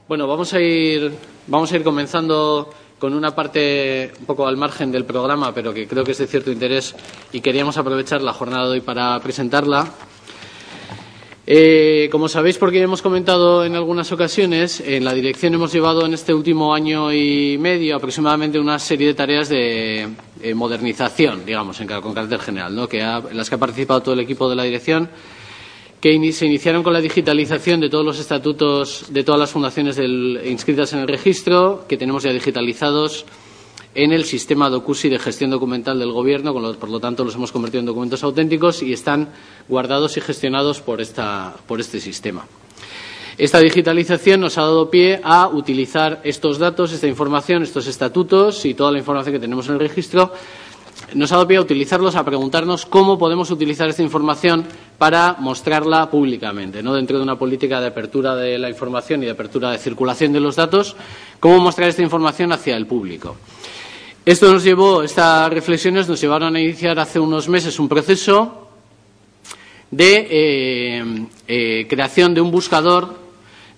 Bueno, vamos a ir comenzando con una parte un poco al margen del programa, pero que creo que es de cierto interés y queríamos aprovechar la jornada de hoy para presentarla. Como sabéis, porque hemos comentado en algunas ocasiones, en la dirección hemos llevado en este último año y medio aproximadamente una serie de tareas de modernización, digamos, con carácter general, ¿no? En las que ha participado todo el equipo de la dirección, que se iniciaron con la digitalización de todos los estatutos de todas las fundaciones inscritas en el registro, que tenemos ya digitalizados en el sistema DOCUSI de gestión documental del Gobierno, por lo tanto los hemos convertido en documentos auténticos y están guardados y gestionados por este sistema. Esta digitalización nos ha dado pie a utilizar estos datos, esta información, estos estatutos y toda la información que tenemos en el registro. Nos ha dado pie a utilizarlos, a preguntarnos cómo podemos utilizar esta información para mostrarla públicamente, ¿no? Dentro de una política de apertura de la información y de apertura de circulación de los datos, cómo mostrar esta información hacia el público. Estas reflexiones nos llevaron a iniciar hace unos meses un proceso de creación de un buscador,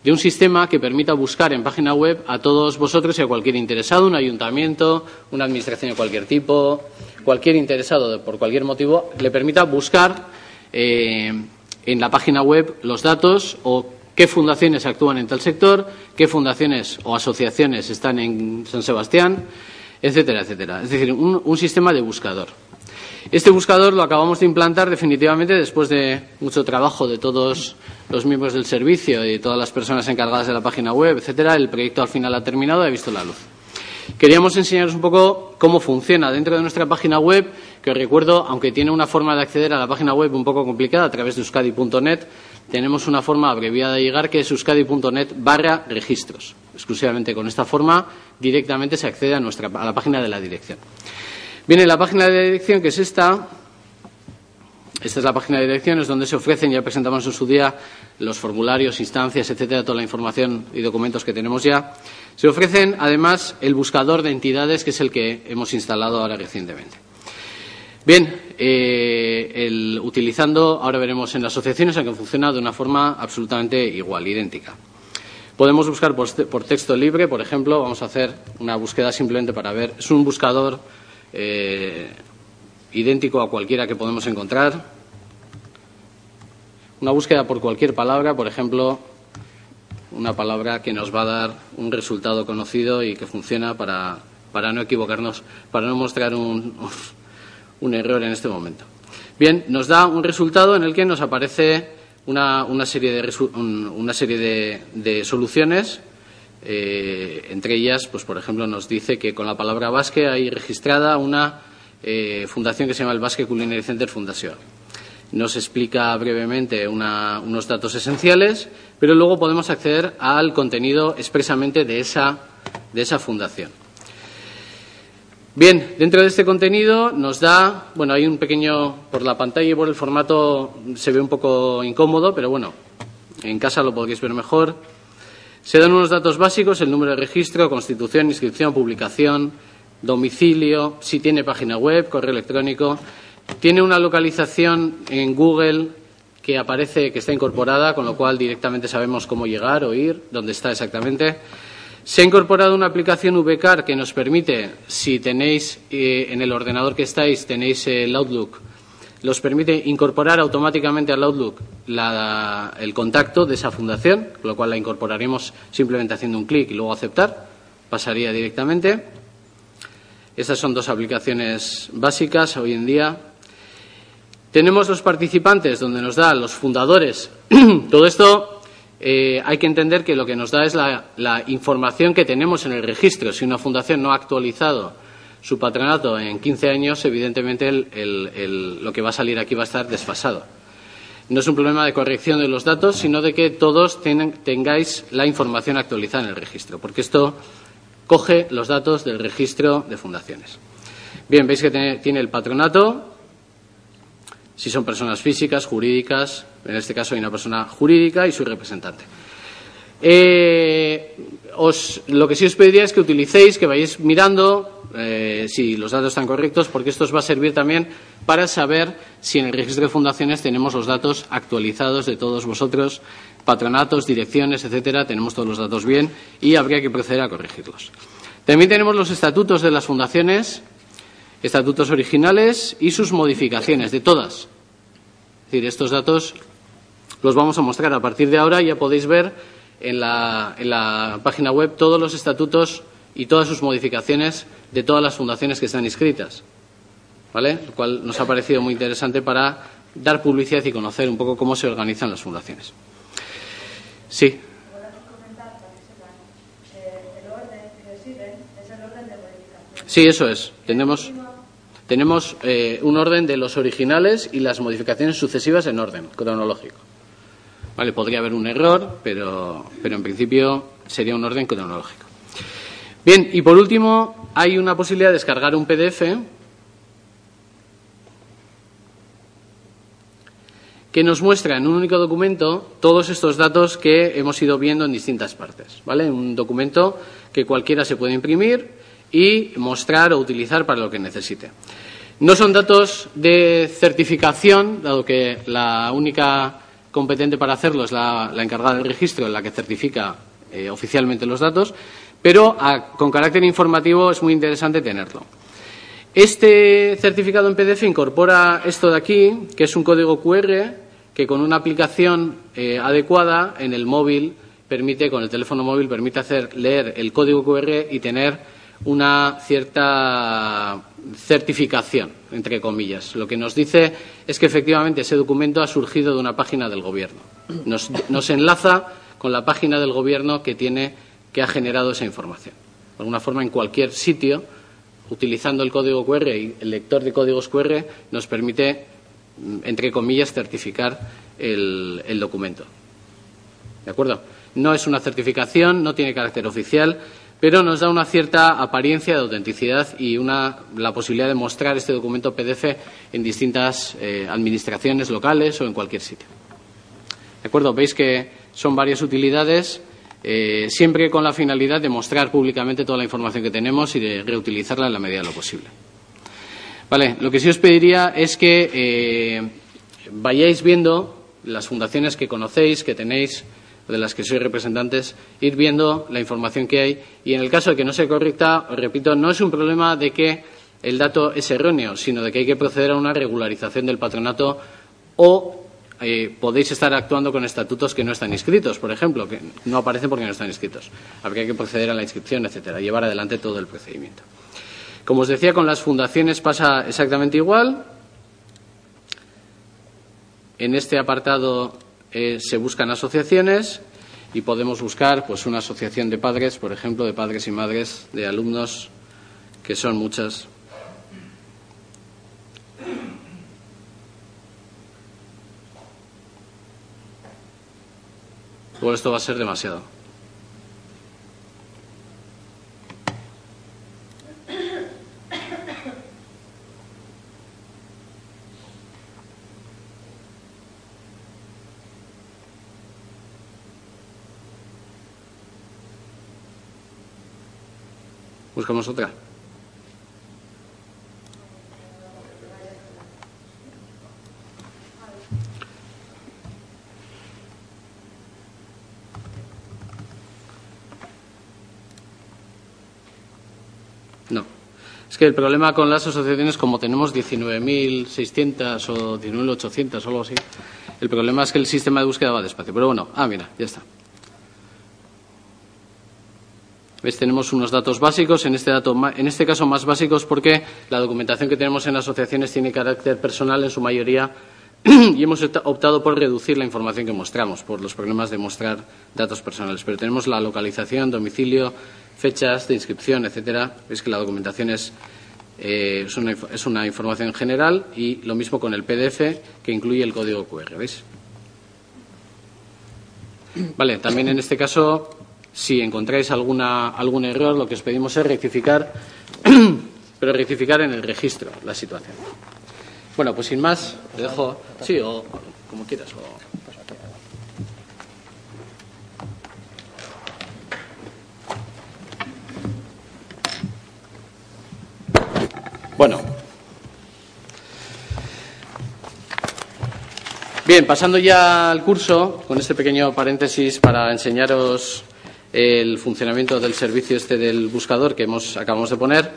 de un sistema que permita buscar en página web a todos vosotros y a cualquier interesado, un ayuntamiento, una administración de cualquier tipo, cualquier interesado por cualquier motivo, le permita buscar en la página web los datos o qué fundaciones actúan en tal sector, qué fundaciones o asociaciones están en San Sebastián, etcétera, etcétera. Es decir, un sistema de buscador. Este buscador lo acabamos de implantar definitivamente después de mucho trabajo de todos los miembros del servicio y de todas las personas encargadas de la página web, etcétera. El proyecto al final ha terminado y ha visto la luz. Queríamos enseñaros un poco cómo funciona dentro de nuestra página web, que os recuerdo, aunque tiene una forma de acceder a la página web un poco complicada a través de euskadi.net, tenemos una forma abreviada de llegar que es euskadi.net/registros. Exclusivamente con esta forma directamente se accede a la página de la dirección. Bien, en la página de la dirección, que es esta es la página de dirección, es donde se ofrecen, ya presentamos en su día, los formularios, instancias, etcétera, toda la información y documentos que tenemos ya. Se ofrecen, además, el buscador de entidades, que es el que hemos instalado ahora recientemente. Bien, utilizando, ahora veremos en las asociaciones, aunque funciona de una forma absolutamente igual, idéntica. Podemos buscar por texto libre, por ejemplo, vamos a hacer una búsqueda simplemente para ver. Es un buscador idéntico a cualquiera que podemos encontrar. Una búsqueda por cualquier palabra, por ejemplo, una palabra que nos va a dar un resultado conocido y que funciona para no equivocarnos, para no mostrar un error en este momento. Bien, nos da un resultado en el que nos aparece una serie de soluciones. Entre ellas, pues por ejemplo, nos dice que con la palabra basque hay registrada una fundación que se llama el Basque Culinary Center Fundación. Nos explica brevemente unos datos esenciales, pero luego podemos acceder al contenido expresamente de esa fundación. Bien, dentro de este contenido nos da, bueno, hay un pequeño, por la pantalla y por el formato se ve un poco incómodo, pero bueno, en casa lo podréis ver mejor. Se dan unos datos básicos, el número de registro, constitución, inscripción, publicación, domicilio, si tiene página web, correo electrónico. Tiene una localización en Google que aparece, que está incorporada, con lo cual directamente sabemos cómo llegar o ir, dónde está exactamente. Se ha incorporado una aplicación VCAR que nos permite, si tenéis en el ordenador que estáis, tenéis el Outlook, los permite incorporar automáticamente al Outlook el contacto de esa fundación, con lo cual la incorporaremos simplemente haciendo un clic y luego aceptar, pasaría directamente. Estas son dos aplicaciones básicas hoy en día. Tenemos los participantes, donde nos da los fundadores. Todo esto hay que entender que lo que nos da es la información que tenemos en el registro. Si una fundación no ha actualizado su patronato en 15 años, evidentemente lo que va a salir aquí va a estar desfasado. No es un problema de corrección de los datos, sino de que todos tengáis la información actualizada en el registro, porque esto coge los datos del registro de fundaciones. Bien, veis que tiene el patronato, si son personas físicas, jurídicas, en este caso hay una persona jurídica y su representante. Lo que sí os pediría es que utilicéis, que vayáis mirando si los datos están correctos, porque esto os va a servir también para saber si en el registro de fundaciones tenemos los datos actualizados de todos vosotros patronatos, direcciones, etcétera, tenemos todos los datos bien y habría que proceder a corregirlos. También tenemos los estatutos de las fundaciones, estatutos originales y sus modificaciones, de todas. Es decir, estos datos los vamos a mostrar a partir de ahora. Ya podéis ver en la página web todos los estatutos y todas sus modificaciones de todas las fundaciones que están inscritas, ¿vale? Lo cual nos ha parecido muy interesante para dar publicidad y conocer un poco cómo se organizan las fundaciones. Sí. Sí, eso es. Tenemos un orden de los originales y las modificaciones sucesivas en orden cronológico. Vale, podría haber un error, pero en principio sería un orden cronológico. Bien, y por último, hay una posibilidad de descargar un PDF que nos muestra en un único documento todos estos datos que hemos ido viendo en distintas partes, ¿vale? Un documento que cualquiera se puede imprimir y mostrar o utilizar para lo que necesite. No son datos de certificación, dado que la única competente para hacerlo es la encargada del registro, la que certifica oficialmente los datos, pero con carácter informativo es muy interesante tenerlo. Este certificado en PDF incorpora esto de aquí, que es un código QR que con una aplicación adecuada en el móvil permite, con el teléfono móvil, permite leer el código QR y tener una cierta certificación, entre comillas. Lo que nos dice es que efectivamente ese documento ha surgido de una página del Gobierno. Nos enlaza con la página del Gobierno que ha generado esa información. De alguna forma, en cualquier sitio, utilizando el código QR y el lector de códigos QR, nos permite, entre comillas, certificar el documento. ¿De acuerdo? No es una certificación, no tiene carácter oficial, pero nos da una cierta apariencia de autenticidad y la posibilidad de mostrar este documento PDF en distintas administraciones locales o en cualquier sitio. ¿De acuerdo? Veis que son varias utilidades, siempre con la finalidad de mostrar públicamente toda la información que tenemos y de reutilizarla en la medida de lo posible. Vale, lo que sí os pediría es que vayáis viendo las fundaciones que conocéis, que tenéis, de las que sois representantes, ir viendo la información que hay y en el caso de que no sea correcta, os repito, no es un problema de que el dato es erróneo, sino de que hay que proceder a una regularización del patronato o podéis estar actuando con estatutos que no están inscritos, por ejemplo, que no aparecen porque no están inscritos. Habría que proceder a la inscripción, etcétera, llevar adelante todo el procedimiento. Como os decía, con las fundaciones pasa exactamente igual. En este apartado se buscan asociaciones y podemos buscar pues una asociación de padres, por ejemplo, de padres y madres de alumnos, que son muchas. Pues esto va a ser demasiado. Buscamos otra. No. Es que el problema con las asociaciones, como tenemos 19.600 o 19.800 o algo así, el problema es que el sistema de búsqueda va despacio. Pero bueno, mira, ya está. ¿Ves? Tenemos unos datos básicos, en este caso más básicos porque la documentación que tenemos en asociaciones tiene carácter personal en su mayoría y hemos optado por reducir la información que mostramos por los problemas de mostrar datos personales. Pero tenemos la localización, domicilio, fechas de inscripción, etcétera. Veis que la documentación es una información general y lo mismo con el PDF que incluye el código QR. ¿Veis? Vale, también en este caso, si encontráis algún error, lo que os pedimos es rectificar, pero rectificar en el registro la situación. Bueno, pues sin más, te dejo. Sí, o como quieras. Bueno. Bien, pasando ya al curso, con este pequeño paréntesis para enseñaros el funcionamiento del servicio del buscador que acabamos de poner.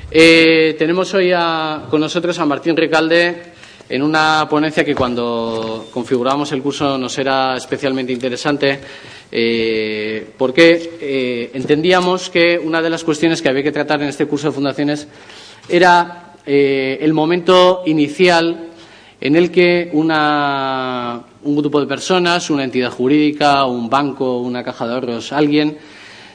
Tenemos hoy con nosotros a Martín Recalde en una ponencia que cuando configuramos el curso nos era especialmente interesante porque entendíamos que una de las cuestiones que había que tratar en este curso de fundaciones era el momento inicial en el que un grupo de personas, una entidad jurídica, un banco, una caja de ahorros, alguien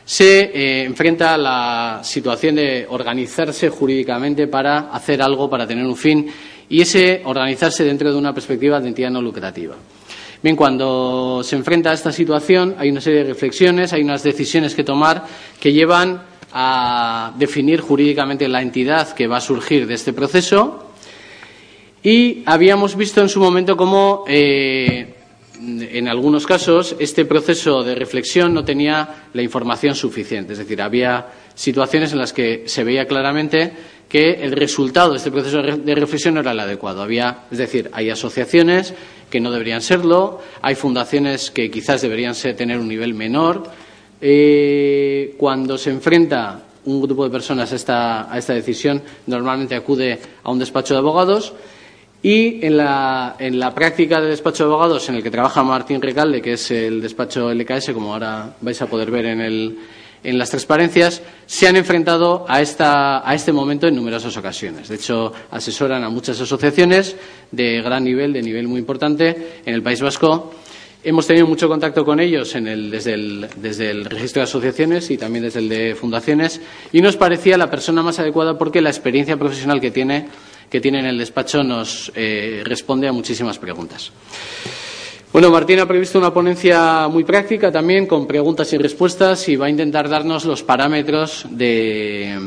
se enfrenta a la situación de organizarse jurídicamente para hacer algo, para tener un fin, y ese organizarse dentro de una perspectiva de entidad no lucrativa. Bien, cuando se enfrenta a esta situación hay una serie de reflexiones, hay unas decisiones que tomar que llevan a definir jurídicamente la entidad que va a surgir de este proceso. Y habíamos visto en su momento cómo, en algunos casos, este proceso de reflexión no tenía la información suficiente. Es decir, había situaciones en las que se veía claramente que el resultado de este proceso de reflexión no era el adecuado. Es decir, hay asociaciones que no deberían serlo, hay fundaciones que quizás deberían tener un nivel menor. Cuando se enfrenta un grupo de personas a esta decisión, normalmente acude a un despacho de abogados. Y en la práctica de despacho de abogados en el que trabaja Martín Recalde, que es el despacho LKS, como ahora vais a poder ver en las transparencias, se han enfrentado a este momento en numerosas ocasiones. De hecho, asesoran a muchas asociaciones de gran nivel, de nivel muy importante en el País Vasco. Hemos tenido mucho contacto con ellos desde el registro de asociaciones y también desde el de fundaciones, y nos parecía la persona más adecuada porque la experiencia profesional que tiene en el despacho nos responde a muchísimas preguntas. Bueno, Martín ha previsto una ponencia muy práctica también, con preguntas y respuestas, y va a intentar darnos los parámetros de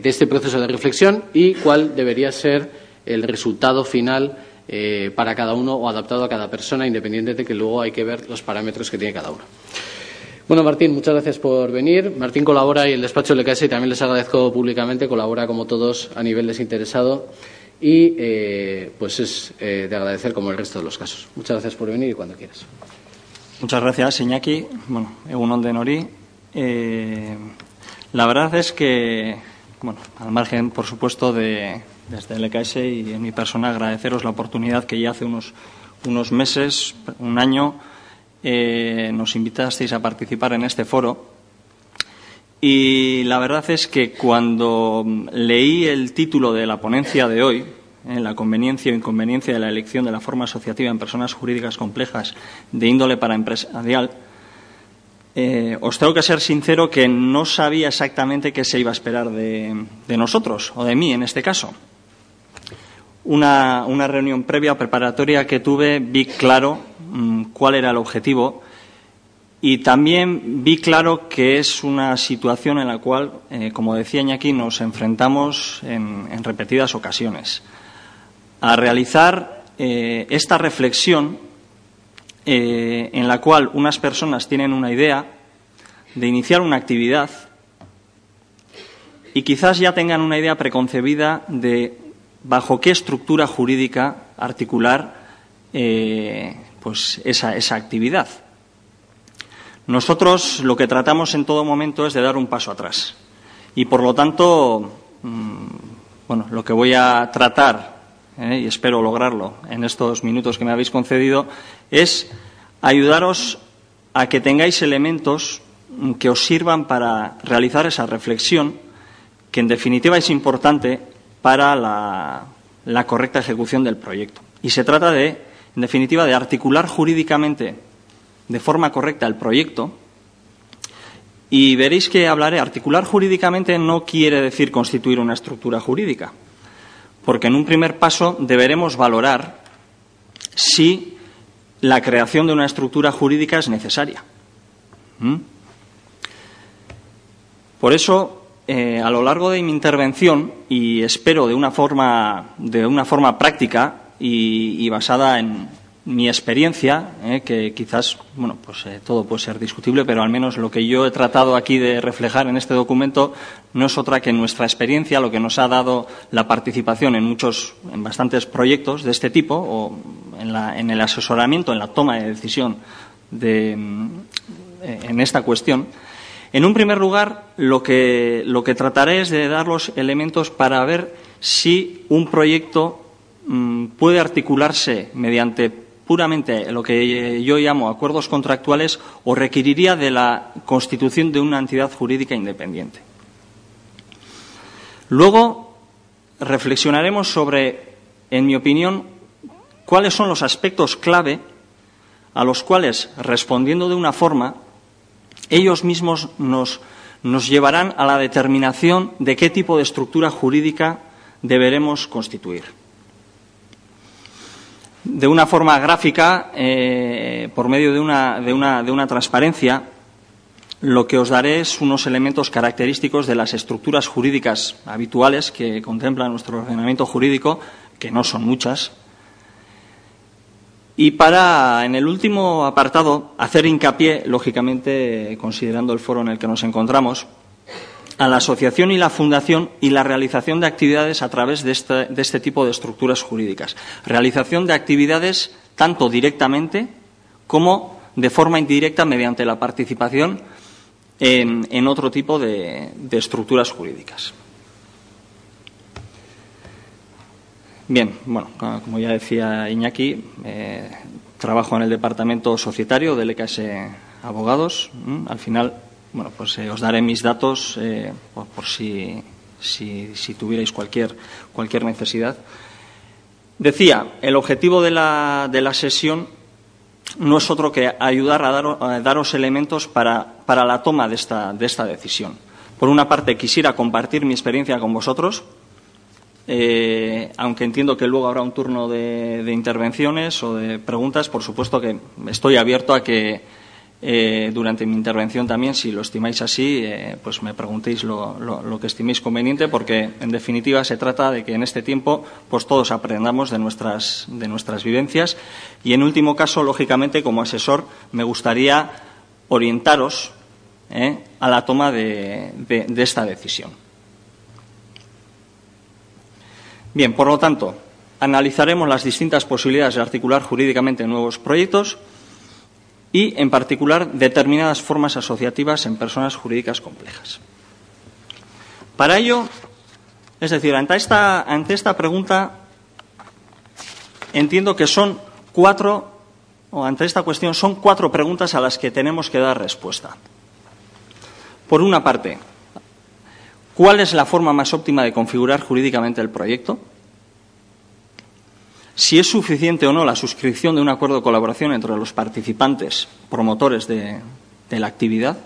este proceso de reflexión y cuál debería ser el resultado final para cada uno o adaptado a cada persona, independiente de que luego hay que ver los parámetros que tiene cada uno. Bueno, Martín, muchas gracias por venir. Martín colabora y el despacho LKS, y también les agradezco públicamente, colabora como todos a nivel desinteresado y pues es de agradecer como el resto de los casos. Muchas gracias por venir y cuando quieras. Muchas gracias, Iñaki. Bueno, egun on denori. La verdad es que, bueno, al margen, por supuesto, desde el LKS y en mi persona, agradeceros la oportunidad que ya hace unos meses, un año, nos invitasteis a participar en este foro. Y la verdad es que cuando leí el título de la ponencia de hoy, la conveniencia o inconveniencia de la elección de la forma asociativa en personas jurídicas complejas de índole paraempresarial, os tengo que ser sincero que no sabía exactamente qué se iba a esperar de nosotros, o de mí en este caso. Una reunión previa preparatoria que tuve, vi claro cuál era el objetivo y también vi claro que es una situación en la cual, como decía Iñaki, nos enfrentamos en repetidas ocasiones a realizar esta reflexión en la cual unas personas tienen una idea de iniciar una actividad y quizás ya tengan una idea preconcebida de bajo qué estructura jurídica articular pues esa actividad. Nosotros lo que tratamos en todo momento es de dar un paso atrás y, por lo tanto, bueno, lo que voy a tratar, y espero lograrlo en estos minutos que me habéis concedido, es ayudaros a que tengáis elementos que os sirvan para realizar esa reflexión que, en definitiva, es importante para la correcta ejecución del proyecto. Y se trata en definitiva, de articular jurídicamente de forma correcta el proyecto. Y veréis que hablaré. Articular jurídicamente no quiere decir constituir una estructura jurídica, porque en un primer paso deberemos valorar si la creación de una estructura jurídica es necesaria. Por eso, a lo largo de mi intervención, y espero de una forma práctica y basada en mi experiencia, que quizás, bueno, pues todo puede ser discutible, pero al menos lo que yo he tratado aquí de reflejar en este documento no es otra que nuestra experiencia, lo que nos ha dado la participación en bastantes proyectos de este tipo, o en el asesoramiento, en la toma de decisión en esta cuestión. En un primer lugar, lo que trataré es de dar los elementos para ver si un proyecto puede articularse mediante puramente lo que yo llamo acuerdos contractuales o requeriría de la constitución de una entidad jurídica independiente. Luego, reflexionaremos sobre, en mi opinión, cuáles son los aspectos clave a los cuales, respondiendo de una forma, ellos mismos nos llevarán a la determinación de qué tipo de estructura jurídica deberemos constituir. De una forma gráfica, por medio de una transparencia, lo que os daré es unos elementos característicos de las estructuras jurídicas habituales que contempla nuestro ordenamiento jurídico, que no son muchas. Y para, en el último apartado, hacer hincapié, lógicamente, considerando el foro en el que nos encontramos, a la asociación y la fundación y la realización de actividades a través de este tipo de estructuras jurídicas. Realización de actividades tanto directamente como de forma indirecta mediante la participación en otro tipo de estructuras jurídicas. Bien, bueno, como ya decía Iñaki, trabajo en el departamento societario del EKS Abogados. Al final, bueno, pues os daré mis datos por si tuvierais cualquier necesidad. Decía, el objetivo de la sesión no es otro que ayudar a daros elementos para la toma de esta decisión. Por una parte, quisiera compartir mi experiencia con vosotros, aunque entiendo que luego habrá un turno de intervenciones o de preguntas. Por supuesto que estoy abierto a que durante mi intervención también, si lo estimáis así, pues me preguntéis lo que estiméis conveniente, porque en definitiva se trata de que en este tiempo pues todos aprendamos de nuestras vivencias y, en último caso, lógicamente, como asesor, me gustaría orientaros a la toma de esta decisión. Bien, por lo tanto, analizaremos las distintas posibilidades de articular jurídicamente nuevos proyectos y, en particular, determinadas formas asociativas en personas jurídicas complejas. Para ello, es decir, ante esta pregunta, entiendo que ante esta cuestión son cuatro preguntas a las que tenemos que dar respuesta. Por una parte, ¿cuál es la forma más óptima de configurar jurídicamente el proyecto? Si es suficiente o no la suscripción de un acuerdo de colaboración entre los participantes, promotores de la actividad.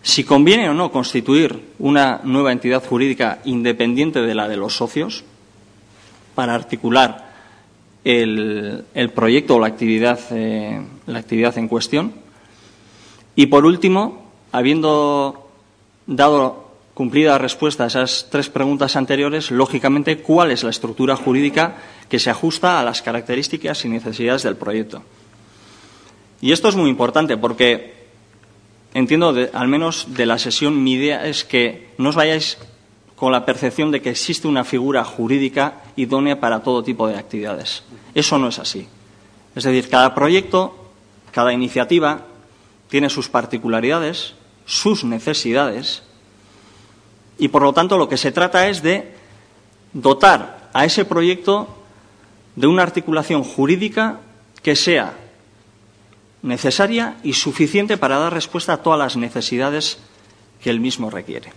Si conviene o no constituir una nueva entidad jurídica independiente de la de los socios para articular el proyecto o la actividad en cuestión. Y, por último, habiendo dado cumplida respuesta a esas tres preguntas anteriores, lógicamente, ¿cuál es la estructura jurídica que se ajusta a las características y necesidades del proyecto? Y esto es muy importante porque entiendo, al menos de la sesión, mi idea es que no os vayáis con la percepción de que existe una figura jurídica idónea para todo tipo de actividades. Eso no es así. Es decir, cada proyecto, cada iniciativa tiene sus particularidades, sus necesidades. Y, por lo tanto, lo que se trata es de dotar a ese proyecto de una articulación jurídica que sea necesaria y suficiente para dar respuesta a todas las necesidades que el mismo requiere.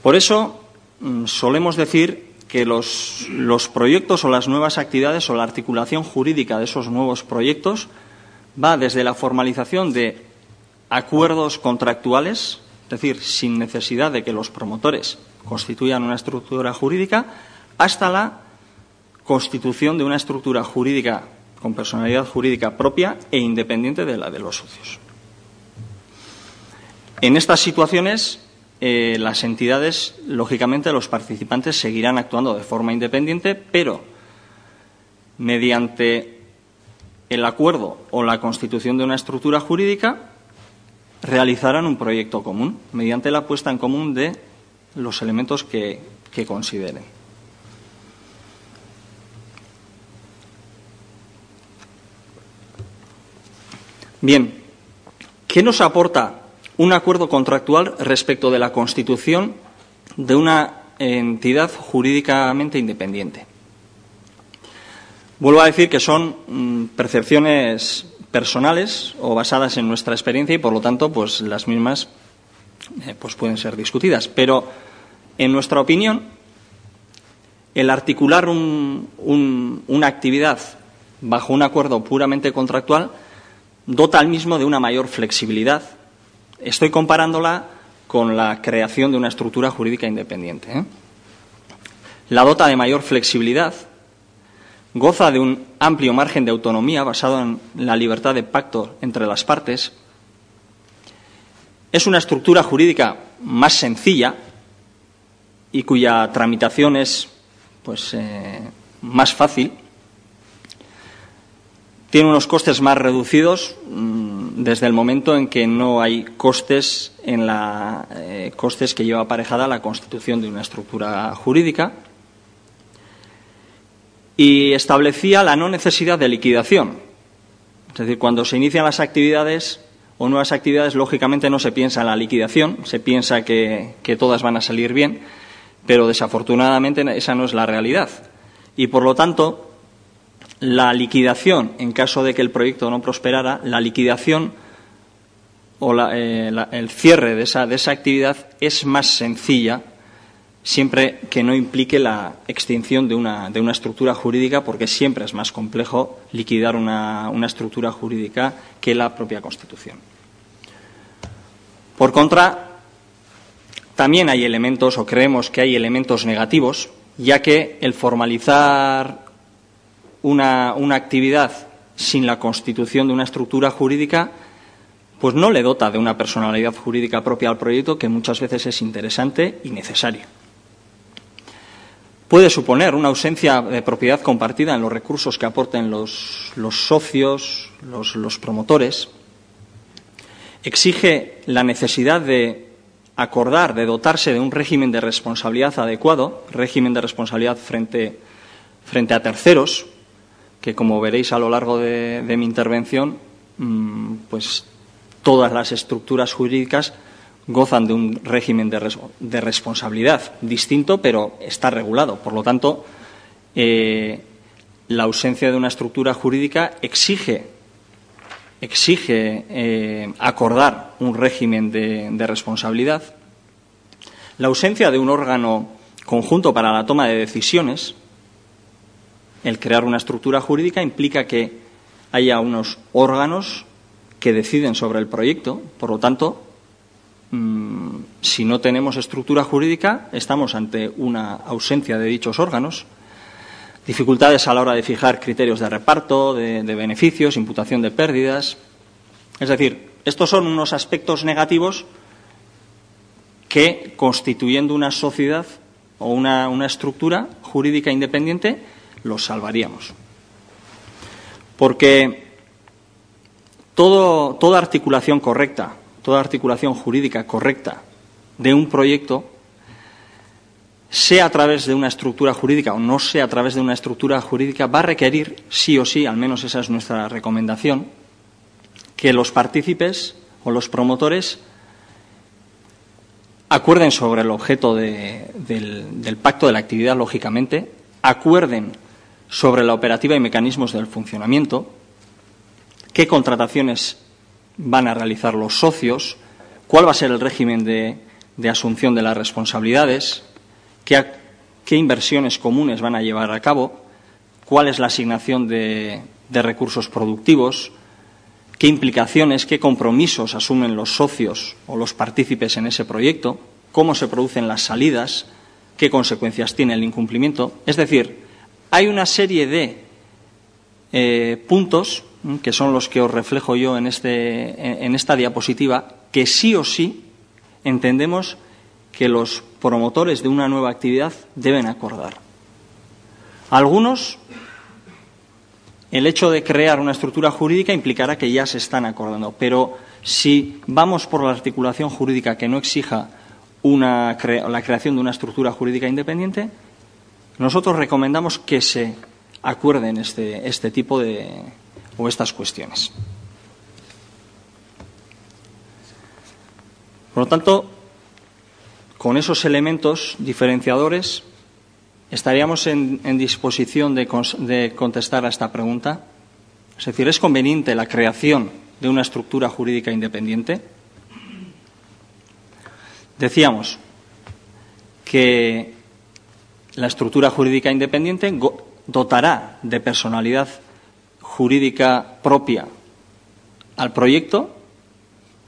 Por eso, solemos decir que los proyectos o las nuevas actividades o la articulación jurídica de esos nuevos proyectos va desde la formalización de acuerdos contractuales, es decir, sin necesidad de que los promotores constituyan una estructura jurídica, hasta la constitución de una estructura jurídica con personalidad jurídica propia e independiente de la de los socios. En estas situaciones, las entidades, lógicamente, los participantes seguirán actuando de forma independiente, pero mediante el acuerdo o la constitución de una estructura jurídica, realizarán un proyecto común mediante la puesta en común de los elementos que consideren. Bien, ¿qué nos aporta un acuerdo contractual respecto de la constitución de una entidad jurídicamente independiente? Vuelvo a decir que son percepciones personales o basadas en nuestra experiencia y, por lo tanto, pues las mismas pues pueden ser discutidas. Pero, en nuestra opinión, el articular una actividad bajo un acuerdo puramente contractual dota al mismo de una mayor flexibilidad. Estoy comparándola con la creación de una estructura jurídica independiente. La dota de mayor flexibilidad, goza de un amplio margen de autonomía basado en la libertad de pacto entre las partes, es una estructura jurídica más sencilla y cuya tramitación es más fácil, tiene unos costes más reducidos desde el momento en que no hay costes costes que lleva aparejada la constitución de una estructura jurídica, y establecía la no necesidad de liquidación. Es decir, cuando se inician las actividades o nuevas actividades, lógicamente no se piensa en la liquidación, se piensa que todas van a salir bien, pero desafortunadamente esa no es la realidad. Y, por lo tanto, la liquidación, en caso de que el proyecto no prosperara, la liquidación o el cierre de esa actividad es más sencilla siempre que no implique la extinción de una estructura jurídica, porque siempre es más complejo liquidar una estructura jurídica que la propia Constitución. Por contra, también hay elementos, o creemos que hay elementos negativos, ya que el formalizar una actividad sin la constitución de una estructura jurídica pues no le dota de una personalidad jurídica propia al proyecto, que muchas veces es interesante y necesario. Puede suponer una ausencia de propiedad compartida en los recursos que aporten los socios, los promotores. Exige la necesidad de acordar, de dotarse de un régimen de responsabilidad adecuado, régimen de responsabilidad frente a terceros, que, como veréis a lo largo de mi intervención, pues todas las estructuras jurídicas gozan de un régimen de responsabilidad distinto, pero está regulado. Por lo tanto, la ausencia de una estructura jurídica exige acordar un régimen de responsabilidad. La ausencia de un órgano conjunto para la toma de decisiones, el crear una estructura jurídica implica que haya unos órganos que deciden sobre el proyecto. Por lo tanto, si no tenemos estructura jurídica, estamos ante una ausencia de dichos órganos. Dificultades a la hora de fijar criterios de reparto, de beneficios, imputación de pérdidas. Es decir, estos son unos aspectos negativos que, constituyendo una sociedad o una estructura jurídica independiente, los salvaríamos. Porque toda articulación correcta, toda articulación jurídica correcta de un proyecto, sea a través de una estructura jurídica o no sea a través de una estructura jurídica, va a requerir, sí o sí, al menos esa es nuestra recomendación, que los partícipes o los promotores acuerden sobre el objeto del pacto de la actividad, lógicamente, acuerden sobre la operativa y mecanismos del funcionamiento, qué contrataciones van a realizar los socios, cuál va a ser el régimen de asunción de las responsabilidades, qué inversiones comunes van a llevar a cabo, cuál es la asignación de recursos productivos, qué implicaciones, qué compromisos asumen los socios o los partícipes en ese proyecto, cómo se producen las salidas, qué consecuencias tiene el incumplimiento. Es decir, hay una serie de puntos, que son los que os reflejo yo en esta diapositiva, que sí o sí entendemos que los promotores de una nueva actividad deben acordar. Algunos, el hecho de crear una estructura jurídica implicará que ya se están acordando, pero si vamos por la articulación jurídica que no exija la creación de una estructura jurídica independiente, nosotros recomendamos que se acuerden este tipo o estas cuestiones. Por lo tanto, con esos elementos diferenciadores, ¿estaríamos en disposición de contestar a esta pregunta? Es decir, ¿es conveniente la creación de una estructura jurídica independiente? Decíamos que la estructura jurídica independiente dotará de personalidad jurídica propia al proyecto,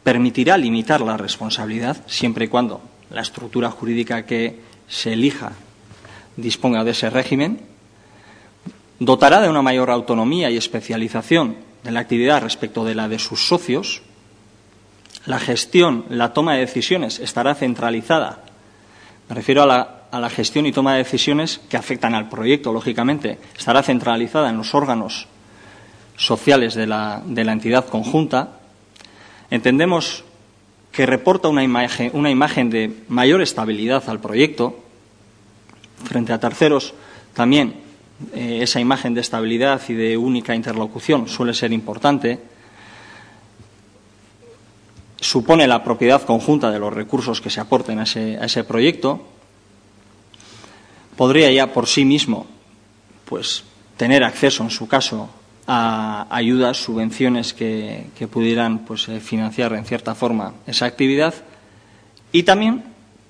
permitirá limitar la responsabilidad siempre y cuando la estructura jurídica que se elija disponga de ese régimen, dotará de una mayor autonomía y especialización de la actividad respecto de la de sus socios, la gestión, la toma de decisiones estará centralizada. Me refiero a la gestión y toma de decisiones que afectan al proyecto, lógicamente, estará centralizada en los órganos sociales de la entidad conjunta. Entendemos que reporta una imagen de mayor estabilidad al proyecto. Frente a terceros, también esa imagen de estabilidad y de única interlocución suele ser importante. Supone la propiedad conjunta de los recursos que se aporten a ese proyecto. Podría ya por sí mismo pues, tener acceso, en su caso, a ayudas, subvenciones que pudieran pues, financiar en cierta forma esa actividad, y también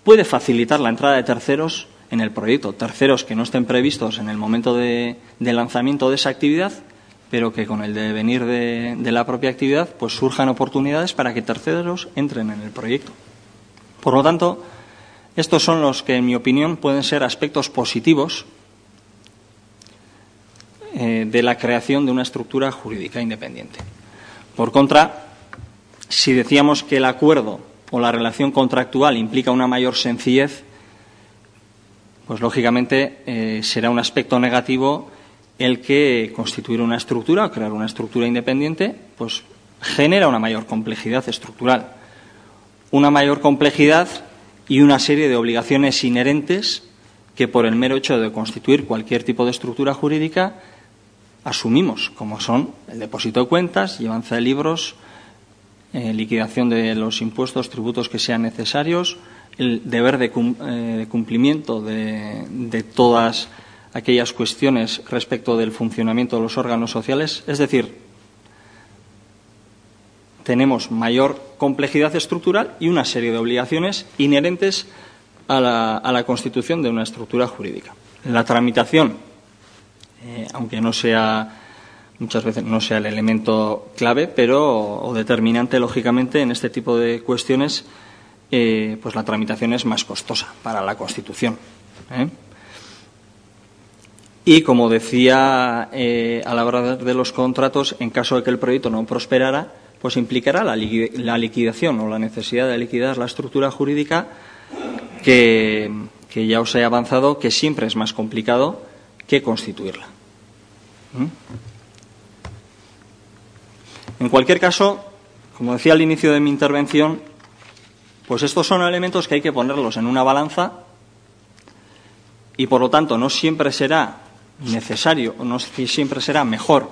puede facilitar la entrada de terceros en el proyecto, terceros que no estén previstos en el momento de lanzamiento de esa actividad, pero que con el devenir de la propia actividad pues surjan oportunidades para que terceros entren en el proyecto. Por lo tanto, estos son los que, en mi opinión, pueden ser aspectos positivos de la creación de una estructura jurídica independiente. Por contra, si decíamos que el acuerdo o la relación contractual implica una mayor sencillez, pues lógicamente será un aspecto negativo el que constituir una estructura o crear una estructura independiente pues genera una mayor complejidad estructural, una mayor complejidad y una serie de obligaciones inherentes que por el mero hecho de constituir cualquier tipo de estructura jurídica asumimos, como son el depósito de cuentas, llevanza de libros, liquidación de los impuestos, tributos que sean necesarios, el deber de cumplimiento de todas aquellas cuestiones respecto del funcionamiento de los órganos sociales. Es decir, tenemos mayor complejidad estructural y una serie de obligaciones inherentes a la constitución de una estructura jurídica. La tramitación, aunque no sea muchas veces no sea el elemento clave, pero o determinante, lógicamente, en este tipo de cuestiones, pues la tramitación es más costosa para la Constitución. Y, como decía, a la hora de los contratos, en caso de que el proyecto no prosperara, pues implicará la liquidación o la necesidad de liquidar la estructura jurídica que ya os he avanzado, que siempre es más complicado que constituirla. En cualquier caso, como decía al inicio de mi intervención, pues estos son elementos que hay que ponerlos en una balanza y, por lo tanto, no siempre será necesario o no siempre será mejor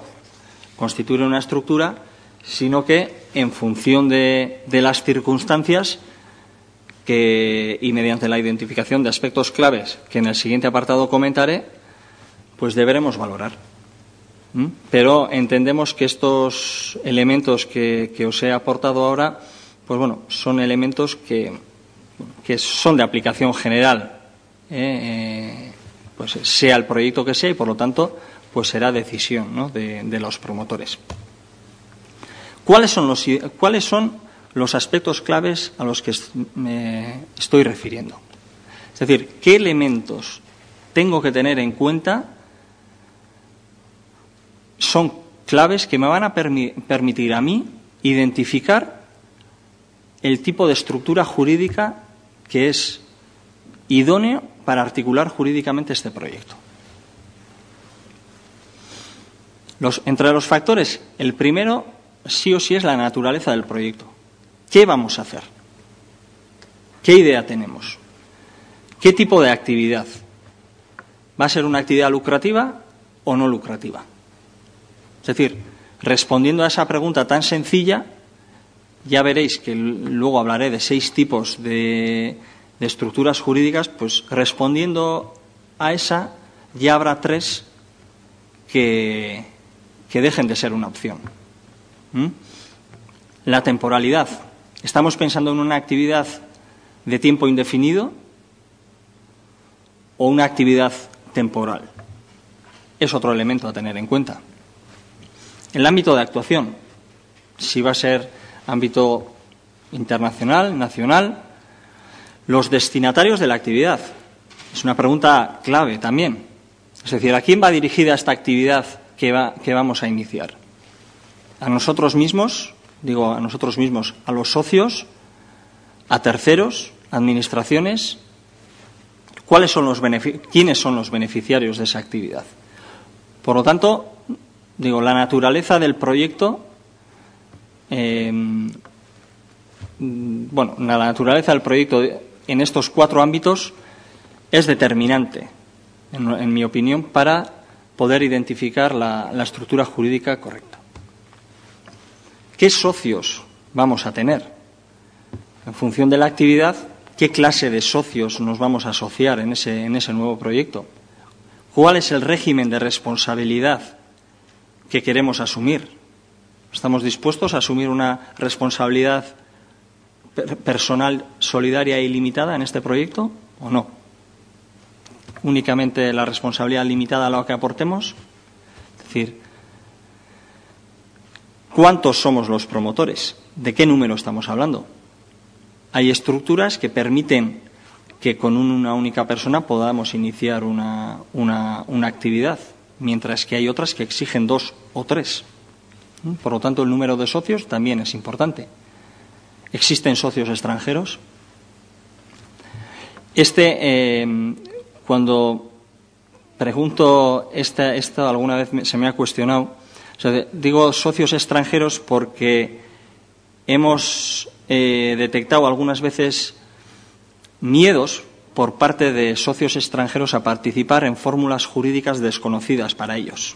constituir una estructura, sino que en función de las circunstancias y mediante la identificación de aspectos claves que en el siguiente apartado comentaré, pues deberemos valorar. Pero entendemos que estos elementos que os he aportado ahora, pues bueno, son elementos que son de aplicación general, pues sea el proyecto que sea, y por lo tanto pues será decisión, ¿no?, de los promotores. ¿Cuáles son los aspectos claves a los que me estoy refiriendo? Es decir, ¿qué elementos tengo que tener en cuenta? Son claves que me van a permitir a mí identificar el tipo de estructura jurídica que es idóneo para articular jurídicamente este proyecto. Entre los factores, el primero sí o sí es la naturaleza del proyecto. ¿Qué vamos a hacer? ¿Qué idea tenemos? ¿Qué tipo de actividad? ¿Va a ser una actividad lucrativa o no lucrativa? Es decir, respondiendo a esa pregunta tan sencilla, ya veréis que luego hablaré de 6 tipos de estructuras jurídicas, pues respondiendo a esa ya habrá 3 que dejen de ser una opción. La temporalidad. ¿Estamos pensando en una actividad de tiempo indefinido o una actividad temporal? Es otro elemento a tener en cuenta. El ámbito de actuación, si va a ser ámbito internacional, nacional, los destinatarios de la actividad. Es una pregunta clave también. Es decir, ¿a quién va dirigida esta actividad que vamos a iniciar? ¿A nosotros mismos? Digo, a nosotros mismos, a los socios, a terceros, administraciones. ¿Quiénes son los beneficiarios de esa actividad? Por lo tanto, digo, la naturaleza del proyecto, la naturaleza del proyecto en estos 4 ámbitos es determinante, en mi opinión, para poder identificar la estructura jurídica correcta. ¿Qué socios vamos a tener? En función de la actividad, ¿qué clase de socios nos vamos a asociar en ese nuevo proyecto? ¿Cuál es el régimen de responsabilidad que queremos asumir? ¿Estamos dispuestos a asumir una responsabilidad personal, solidaria e ilimitada en este proyecto o no? ¿Únicamente la responsabilidad limitada a lo que aportemos? Es decir, ¿cuántos somos los promotores? ¿De qué número estamos hablando? Hay estructuras que permiten que con una única persona podamos iniciar una actividad, mientras que hay otras que exigen 2 o 3. Por lo tanto, el número de socios también es importante. ¿Existen socios extranjeros? Cuando pregunto esto alguna vez se me ha cuestionado. O sea, digo socios extranjeros porque hemos detectado algunas veces miedos por parte de socios extranjeros a participar en fórmulas jurídicas desconocidas para ellos.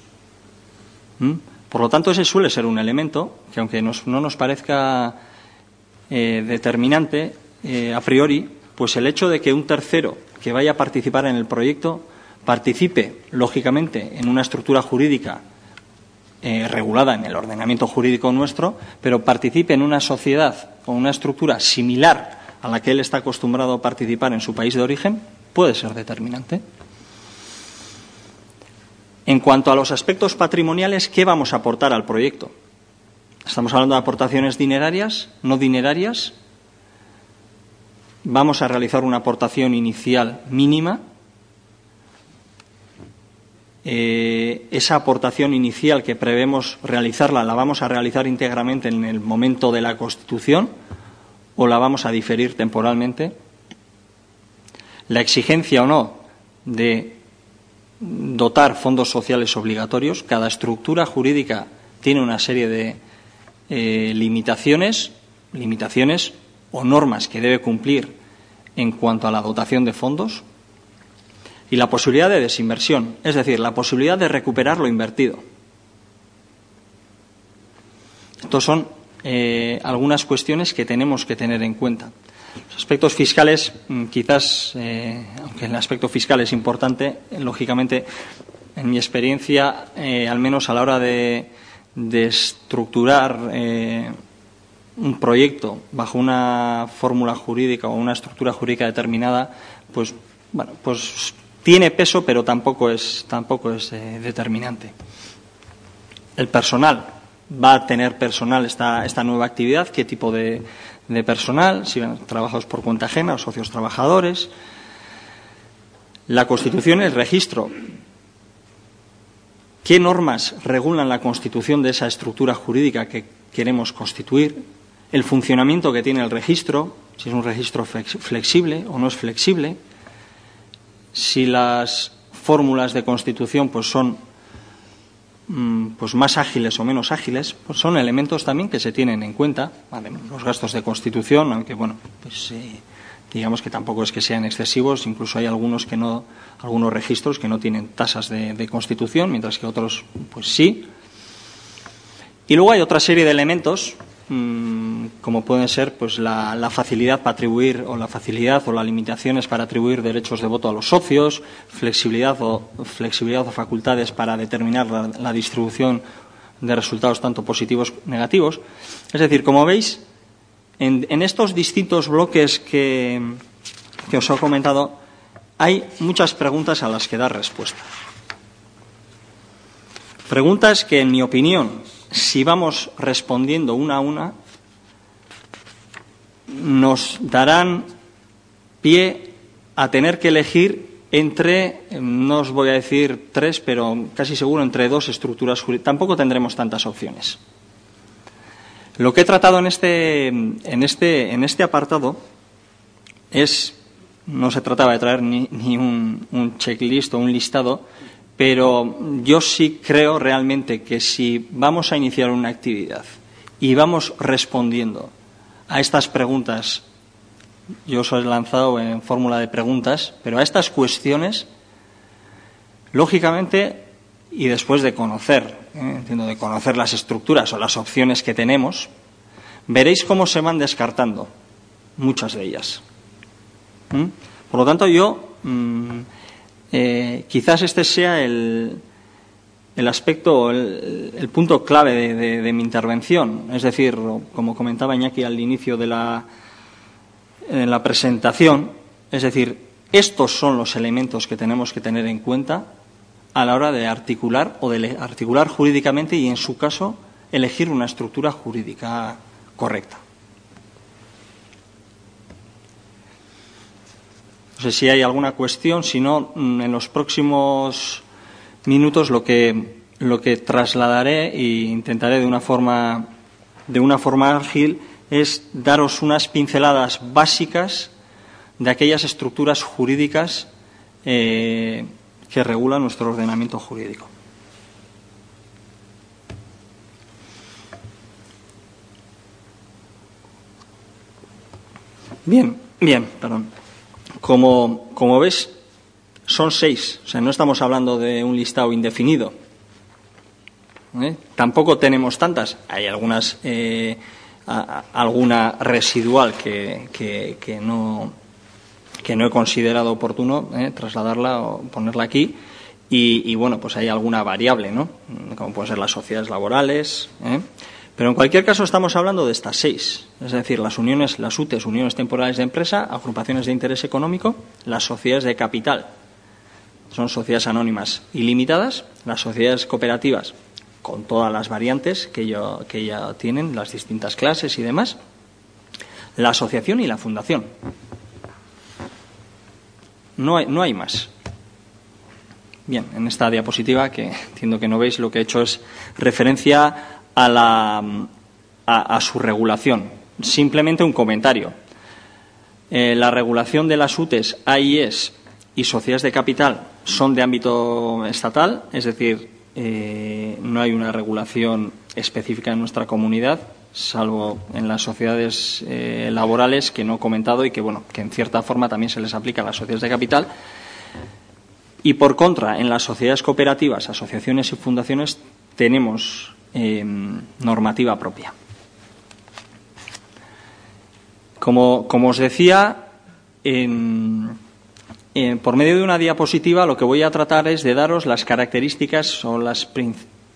Por lo tanto, ese suele ser un elemento que, aunque no nos parezca determinante a priori, pues el hecho de que un tercero que vaya a participar en el proyecto participe, lógicamente, en una estructura jurídica regulada en el ordenamiento jurídico nuestro, pero participe en una sociedad o una estructura similar a la que él está acostumbrado a participar en su país de origen, puede ser determinante. En cuanto a los aspectos patrimoniales, ¿qué vamos a aportar al proyecto? ¿Estamos hablando de aportaciones dinerarias, no dinerarias? ¿Vamos a realizar una aportación inicial mínima? Esa aportación inicial que prevemos realizarla, ¿la vamos a realizar íntegramente en el momento de la constitución o la vamos a diferir temporalmente? La exigencia o no de dotar fondos sociales obligatorios. Cada estructura jurídica tiene una serie de limitaciones o normas que debe cumplir en cuanto a la dotación de fondos. Y la posibilidad de desinversión, es decir, la posibilidad de recuperar lo invertido. Estos son algunas cuestiones que tenemos que tener en cuenta. Los aspectos fiscales, quizás, aunque el aspecto fiscal es importante, lógicamente, en mi experiencia, al menos a la hora de estructurar un proyecto bajo una fórmula jurídica o una estructura jurídica determinada, pues tiene peso, pero tampoco es determinante. El personal. ¿Va a tener personal esta nueva actividad? ¿Qué tipo de personal? Si van trabajados por cuenta ajena o socios trabajadores. La Constitución y el registro. ¿Qué normas regulan la constitución de esa estructura jurídica que queremos constituir? El funcionamiento que tiene el registro, si es un registro flexible o no es flexible. Si las fórmulas de constitución son más ágiles o menos ágiles, pues son elementos también que se tienen en cuenta. Vale, los gastos de constitución, aunque digamos que tampoco es que sean excesivos, incluso hay algunos registros que no tienen tasas de constitución, mientras que otros pues sí. Y luego hay otra serie de elementos como pueden ser pues la facilidad para atribuir o la facilidad o las limitaciones para atribuir derechos de voto a los socios, flexibilidad o facultades para determinar la distribución de resultados tanto positivos como negativos. Es decir, como veis, en estos distintos bloques que os he comentado, hay muchas preguntas a las que dar respuesta. Preguntas que, en mi opinión, si vamos respondiendo una a una, nos darán pie a tener que elegir entre, no os voy a decir 3, pero casi seguro entre 2 estructuras jurídicas. Tampoco tendremos tantas opciones. Lo que he tratado en este apartado no se trataba de traer ni un checklist o un listado, pero yo sí creo realmente que si vamos a iniciar una actividad y vamos respondiendo a estas preguntas, yo os he lanzado en fórmula de preguntas, pero a estas cuestiones, lógicamente, y después de conocer, de conocer las estructuras o las opciones que tenemos, veréis cómo se van descartando muchas de ellas. Por lo tanto, yo quizás este sea el aspecto, el punto clave de mi intervención. Es decir, como comentaba Iñaki al inicio de la presentación, es decir, estos son los elementos que tenemos que tener en cuenta a la hora de articular o de articular jurídicamente y, en su caso, elegir una estructura jurídica correcta. No sé si hay alguna cuestión, si no, en los próximos minutos lo que trasladaré e intentaré de una forma ágil es daros unas pinceladas básicas de aquellas estructuras jurídicas que regulan nuestro ordenamiento jurídico. Bien, perdón. Como ves, son 6. O sea, no estamos hablando de un listado indefinido. Tampoco tenemos tantas. Hay algunas, alguna residual que no he considerado oportuno trasladarla o ponerla aquí. Y bueno, pues hay alguna variable, ¿no? Como pueden ser las sociedades laborales. Pero en cualquier caso estamos hablando de estas 6, es decir, las uniones, las UTEs, uniones temporales de empresa, agrupaciones de interés económico, las sociedades de capital, son sociedades anónimas ilimitadas, las sociedades cooperativas con todas las variantes que ya tienen, las distintas clases y demás, la asociación y la fundación. No hay más. Bien, en esta diapositiva, que entiendo que no veis, lo que he hecho es referencia a su regulación. Simplemente un comentario. La regulación de las UTEs, AIEs y sociedades de capital son de ámbito estatal, es decir, no hay una regulación específica en nuestra comunidad, salvo en las sociedades laborales que no he comentado y que, bueno, que en cierta forma también se les aplica a las sociedades de capital. Y por contra, en las sociedades cooperativas, asociaciones y fundaciones tenemos normativa propia. Como os decía, por medio de una diapositiva lo que voy a tratar es de daros las características o las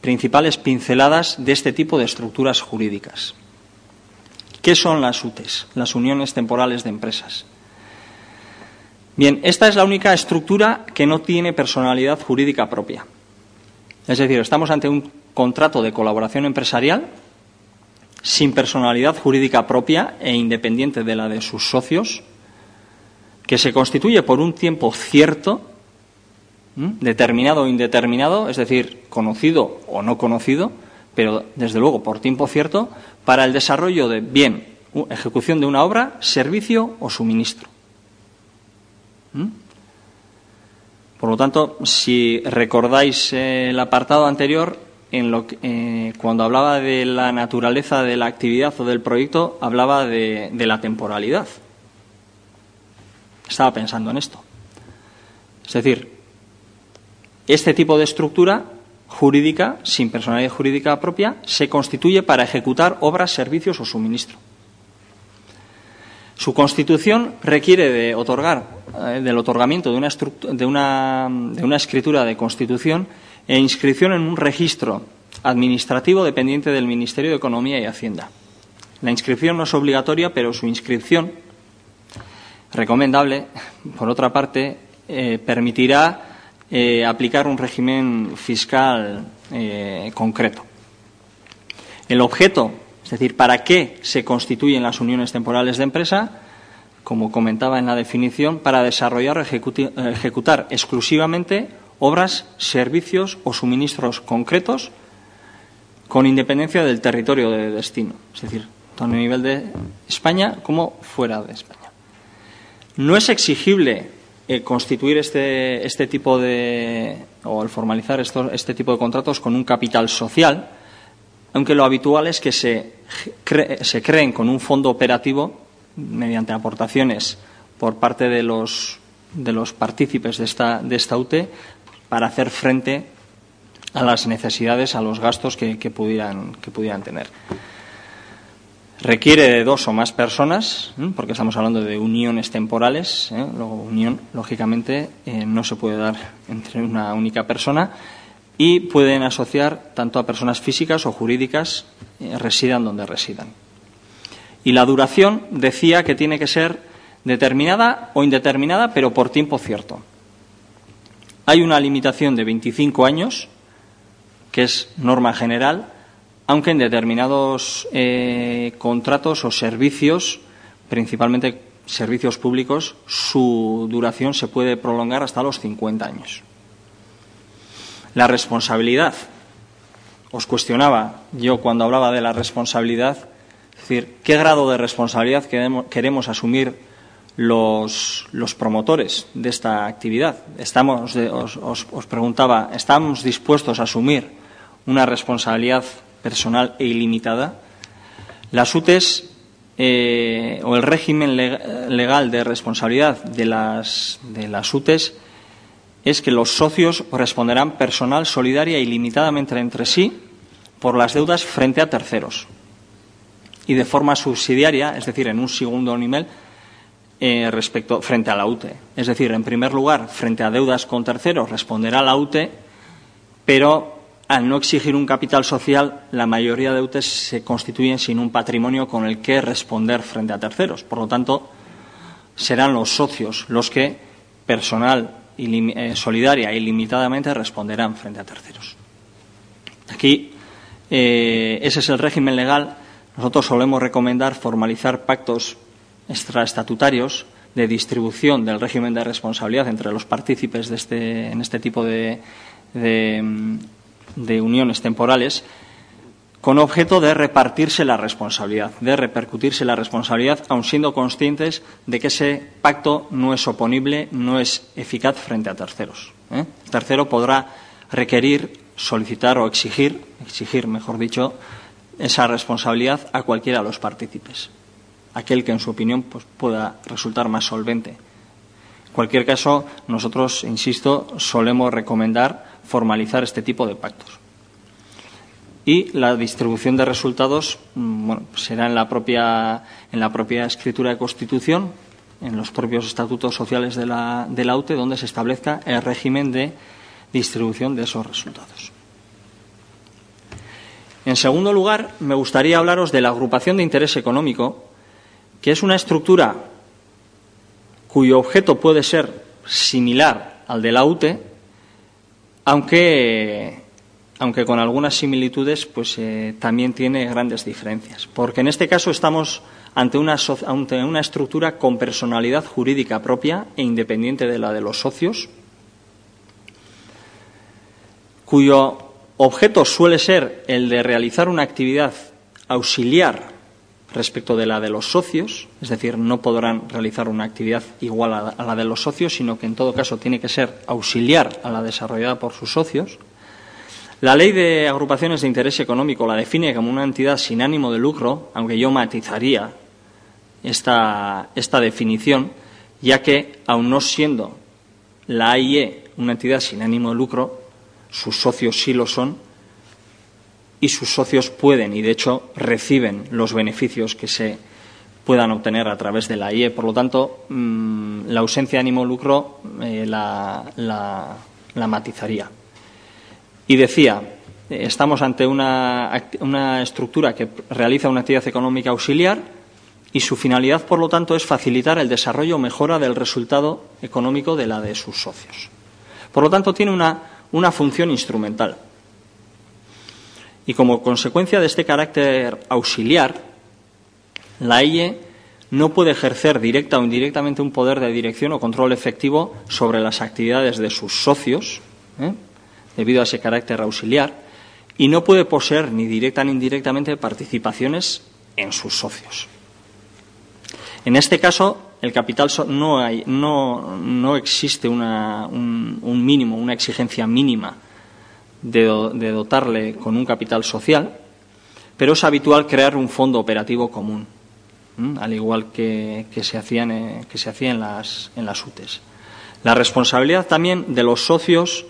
principales pinceladas de este tipo de estructuras jurídicas. ¿Qué son las UTEs? Las uniones temporales de empresas. Bien, esta es la única estructura que no tiene personalidad jurídica propia. Es decir, estamos ante un contrato de colaboración empresarial sin personalidad jurídica propia e independiente de la de sus socios, que se constituye por un tiempo cierto, determinado o indeterminado, es decir, conocido o no conocido, pero desde luego por tiempo cierto, para el desarrollo de bien, ejecución de una obra, servicio o suministro. Por lo tanto, si recordáis el apartado anterior, cuando hablaba de la naturaleza de la actividad o del proyecto, hablaba de la temporalidad. Estaba pensando en esto. Es decir, este tipo de estructura jurídica, sin personalidad jurídica propia, se constituye para ejecutar obras, servicios o suministro. Su constitución requiere del otorgamiento de una escritura de constitución e inscripción en un registro administrativo dependiente del Ministerio de Economía y Hacienda. La inscripción no es obligatoria, pero su inscripción, recomendable, por otra parte, permitirá aplicar un régimen fiscal concreto. El objeto, es decir, ¿para qué se constituyen las uniones temporales de empresa? Como comentaba en la definición, para desarrollar o ejecutar exclusivamente obras, servicios o suministros concretos con independencia del territorio de destino, es decir, tanto a nivel de España como fuera de España. No es exigible constituir este tipo de, o el formalizar este tipo de contratos con un capital social, aunque lo habitual es que se creen con un fondo operativo mediante aportaciones por parte de los partícipes de esta UTE para hacer frente a las necesidades, a los gastos que pudieran tener. Requiere de 2 o más personas, porque estamos hablando de uniones temporales. Luego, unión, lógicamente, no se puede dar entre una única persona y pueden asociar tanto a personas físicas o jurídicas, residan donde residan. Y la duración decía que tiene que ser determinada o indeterminada, pero por tiempo cierto. Hay una limitación de 25 años, que es norma general, aunque en determinados contratos o servicios, principalmente servicios públicos, su duración se puede prolongar hasta los 50 años. La responsabilidad. Os cuestionaba yo cuando hablaba de la responsabilidad, es decir, ¿qué grado de responsabilidad queremos asumir los promotores de esta actividad? Os preguntaba, ¿estamos dispuestos a asumir una responsabilidad personal e ilimitada? Las UTEs o el régimen legal de responsabilidad de las UTEs es que los socios responderán personal, solidaria e ilimitadamente entre sí por las deudas frente a terceros y de forma subsidiaria, es decir, en un segundo nivel frente a la UTE. Es decir, en primer lugar, frente a deudas con terceros responderá la UTE, pero al no exigir un capital social, la mayoría de UTEs se constituyen sin un patrimonio con el que responder frente a terceros. Por lo tanto, serán los socios los que personal solidaria e ilimitadamente responderán frente a terceros. Aquí, ese es el régimen legal. Nosotros solemos recomendar formalizar pactos extraestatutarios de distribución del régimen de responsabilidad entre los partícipes en este tipo de uniones temporales, con objeto de repartirse la responsabilidad, de repercutirse la responsabilidad, aun siendo conscientes de que ese pacto no es oponible, no es eficaz frente a terceros. El tercero podrá requerir, solicitar o exigir, mejor dicho, esa responsabilidad a cualquiera de los partícipes, aquel que en su opinión pues, pueda resultar más solvente. En cualquier caso, nosotros, insisto, solemos recomendar formalizar este tipo de pactos. Y la distribución de resultados será en la propia escritura de Constitución, en los propios estatutos sociales de la UTE, donde se establezca el régimen de distribución de esos resultados. En segundo lugar, me gustaría hablaros de la agrupación de interés económico, que es una estructura cuyo objeto puede ser similar al de la UTE, aunque con algunas similitudes pues también tiene grandes diferencias, porque en este caso estamos ante una estructura con personalidad jurídica propia e independiente de la de los socios, cuyo objeto suele ser el de realizar una actividad auxiliar respecto de la de los socios, es decir, no podrán realizar una actividad igual a la de los socios, sino que en todo caso tiene que ser auxiliar a la desarrollada por sus socios. La Ley de Agrupaciones de Interés Económico la define como una entidad sin ánimo de lucro, aunque yo matizaría esta definición, ya que, aun no siendo la AIE una entidad sin ánimo de lucro, sus socios sí lo son y sus socios pueden y, de hecho, reciben los beneficios que se puedan obtener a través de la AIE. Por lo tanto, la ausencia de ánimo de lucro la matizaría. Y decía, estamos ante una estructura que realiza una actividad económica auxiliar y su finalidad, por lo tanto, es facilitar el desarrollo o mejora del resultado económico de la de sus socios. Por lo tanto, tiene una función instrumental. Y como consecuencia de este carácter auxiliar, la AIE no puede ejercer directa o indirectamente un poder de dirección o control efectivo sobre las actividades de sus socios, debido a ese carácter auxiliar, y no puede poseer ni directa ni indirectamente participaciones en sus socios. En este caso, el capital no existe un mínimo, una exigencia mínima de dotarle con un capital social, pero es habitual crear un fondo operativo común, al igual que se hacía en las UTEs. La responsabilidad también de los socios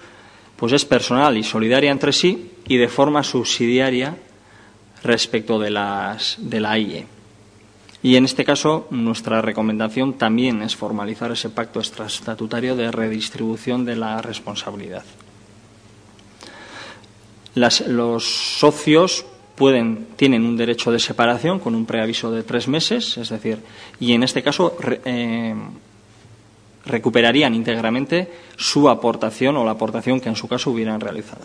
pues es personal y solidaria entre sí y de forma subsidiaria respecto de la AIE. Y en este caso, nuestra recomendación también es formalizar ese pacto extraestatutario de redistribución de la responsabilidad. Los socios tienen un derecho de separación con un preaviso de 3 meses, es decir, y en este caso recuperarían íntegramente su aportación o la aportación que en su caso hubieran realizado.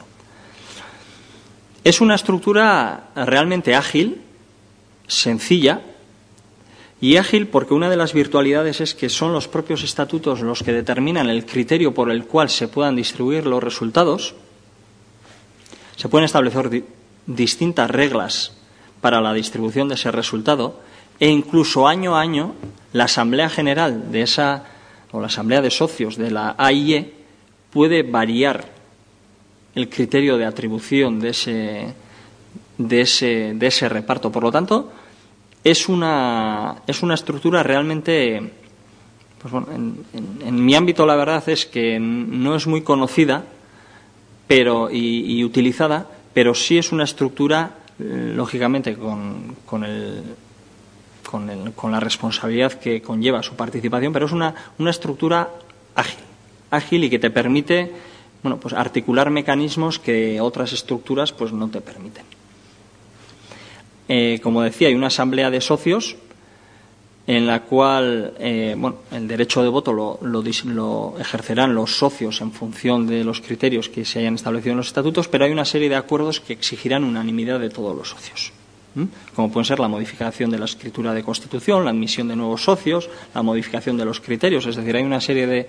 Es una estructura realmente ágil, sencilla, y ágil porque una de las virtualidades es que son los propios estatutos los que determinan el criterio por el cual se puedan distribuir los resultados. Se pueden establecer distintas reglas para la distribución de ese resultado e incluso año a año la Asamblea General de o la Asamblea de Socios de la AIE puede variar el criterio de atribución de ese reparto. Por lo tanto, es una estructura realmente, pues bueno, en mi ámbito la verdad es que no es muy conocida y utilizada, pero sí es una estructura, lógicamente, con la responsabilidad que conlleva su participación, pero es una estructura ágil y que te permite, bueno, pues articular mecanismos que otras estructuras pues no te permiten. Como decía, hay una asamblea de socios en la cual el derecho de voto lo ejercerán los socios en función de los criterios que se hayan establecido en los estatutos, pero hay una serie de acuerdos que exigirán unanimidad de todos los socios, como pueden ser la modificación de la escritura de constitución, la admisión de nuevos socios, la modificación de los criterios. Es decir, hay una serie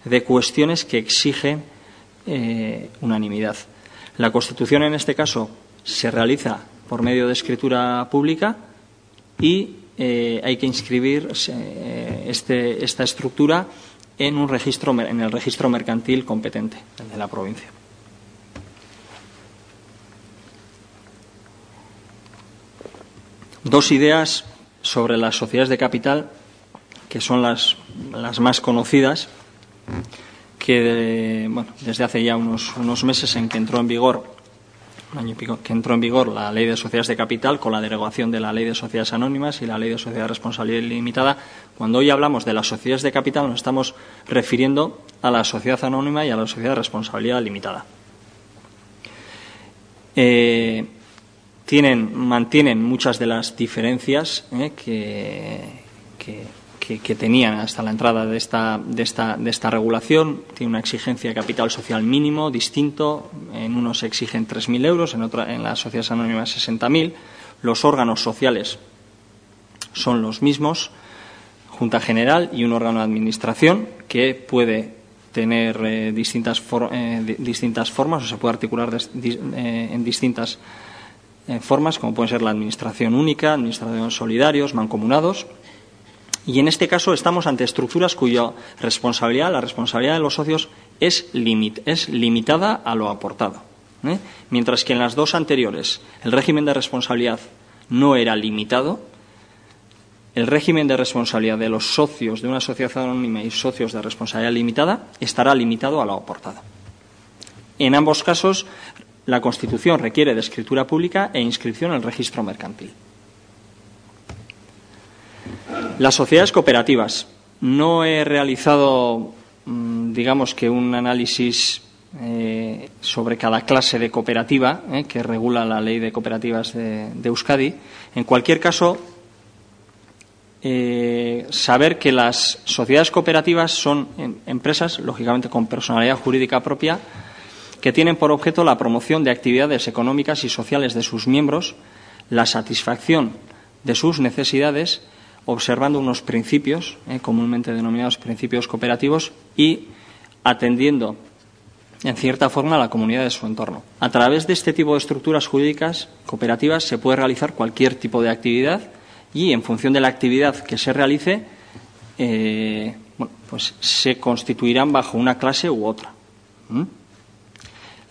de cuestiones que exigen unanimidad. La Constitución, en este caso, se realiza por medio de escritura pública y hay que inscribir esta estructura en el registro mercantil competente, el de la provincia. Dos ideas sobre las sociedades de capital, que son las más conocidas, que desde hace ya unos meses en que entró en vigor, un año y pico, que entró en vigor la Ley de Sociedades de Capital con la derogación de la Ley de Sociedades Anónimas y la Ley de Sociedad de Responsabilidad Limitada. Cuando hoy hablamos de las sociedades de capital nos estamos refiriendo a la sociedad anónima y a la sociedad de responsabilidad limitada. Mantienen muchas de las diferencias que tenían hasta la entrada de esta regulación. Tiene una exigencia de capital social mínimo distinto. En unos se exigen 3.000 euros, en las sociedades anónimas 60.000. Los órganos sociales son los mismos, Junta General y un órgano de administración que puede tener distintas formas o se puede articular en distintas formas, como pueden ser la administración única, administración solidarios, mancomunados. Y en este caso estamos ante estructuras cuya la responsabilidad de los socios es limitada a lo aportado. Mientras que en las dos anteriores el régimen de responsabilidad no era limitado, el régimen de responsabilidad de los socios de una sociedad anónima y socios de responsabilidad limitada estará limitado a lo aportado. En ambos casos, la Constitución requiere de escritura pública e inscripción en el registro mercantil. Las sociedades cooperativas. No he realizado, digamos que un análisis sobre cada clase de cooperativa que regula la Ley de Cooperativas de Euskadi. En cualquier caso, saber que las sociedades cooperativas son empresas, lógicamente con personalidad jurídica propia, que tienen por objeto la promoción de actividades económicas y sociales de sus miembros, la satisfacción de sus necesidades, observando unos principios, comúnmente denominados principios cooperativos, y atendiendo, en cierta forma, a la comunidad de su entorno. A través de este tipo de estructuras jurídicas cooperativas se puede realizar cualquier tipo de actividad y, en función de la actividad que se realice, pues se constituirán bajo una clase u otra.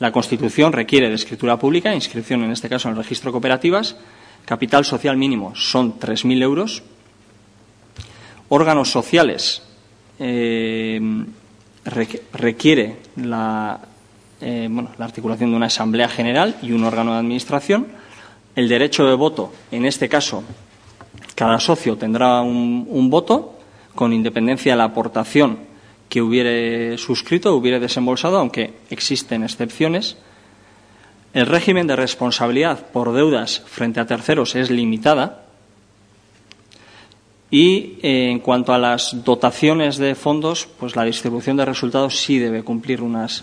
La constitución requiere de escritura pública, inscripción en este caso en el registro de cooperativas. Capital social mínimo son 3.000 euros. Órganos sociales requiere la articulación de una asamblea general y un órgano de administración. El derecho de voto, en este caso, cada socio tendrá un voto con independencia de la aportación que hubiere suscrito, hubiere desembolsado, aunque existen excepciones. El régimen de responsabilidad por deudas frente a terceros es limitada. Y en cuanto a las dotaciones de fondos, pues la distribución de resultados sí debe cumplir unos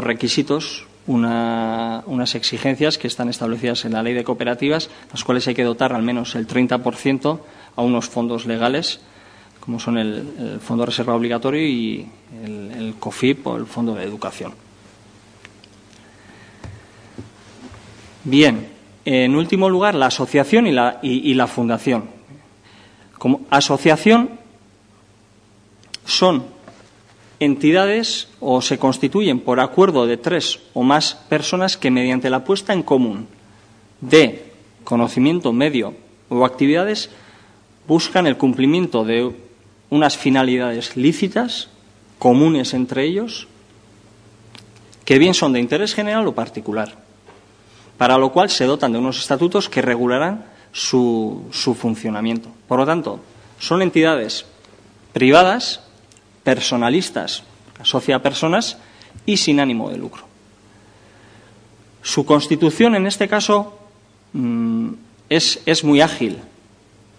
requisitos, unas exigencias que están establecidas en la Ley de Cooperativas, las cuales hay que dotar al menos el 30% a unos fondos legales, como son el Fondo de Reserva Obligatorio y el COFIP o el Fondo de Educación. Bien, en último lugar, la asociación y la fundación. Como asociación son entidades o se constituyen por acuerdo de 3 o más personas que, mediante la puesta en común de conocimiento, medio o actividades, buscan el cumplimiento de unas finalidades lícitas, comunes entre ellos, que bien son de interés general o particular, para lo cual se dotan de unos estatutos que regularán su funcionamiento. Por lo tanto, son entidades privadas, personalistas, asocia a personas y sin ánimo de lucro. Su constitución, en este caso, es muy ágil.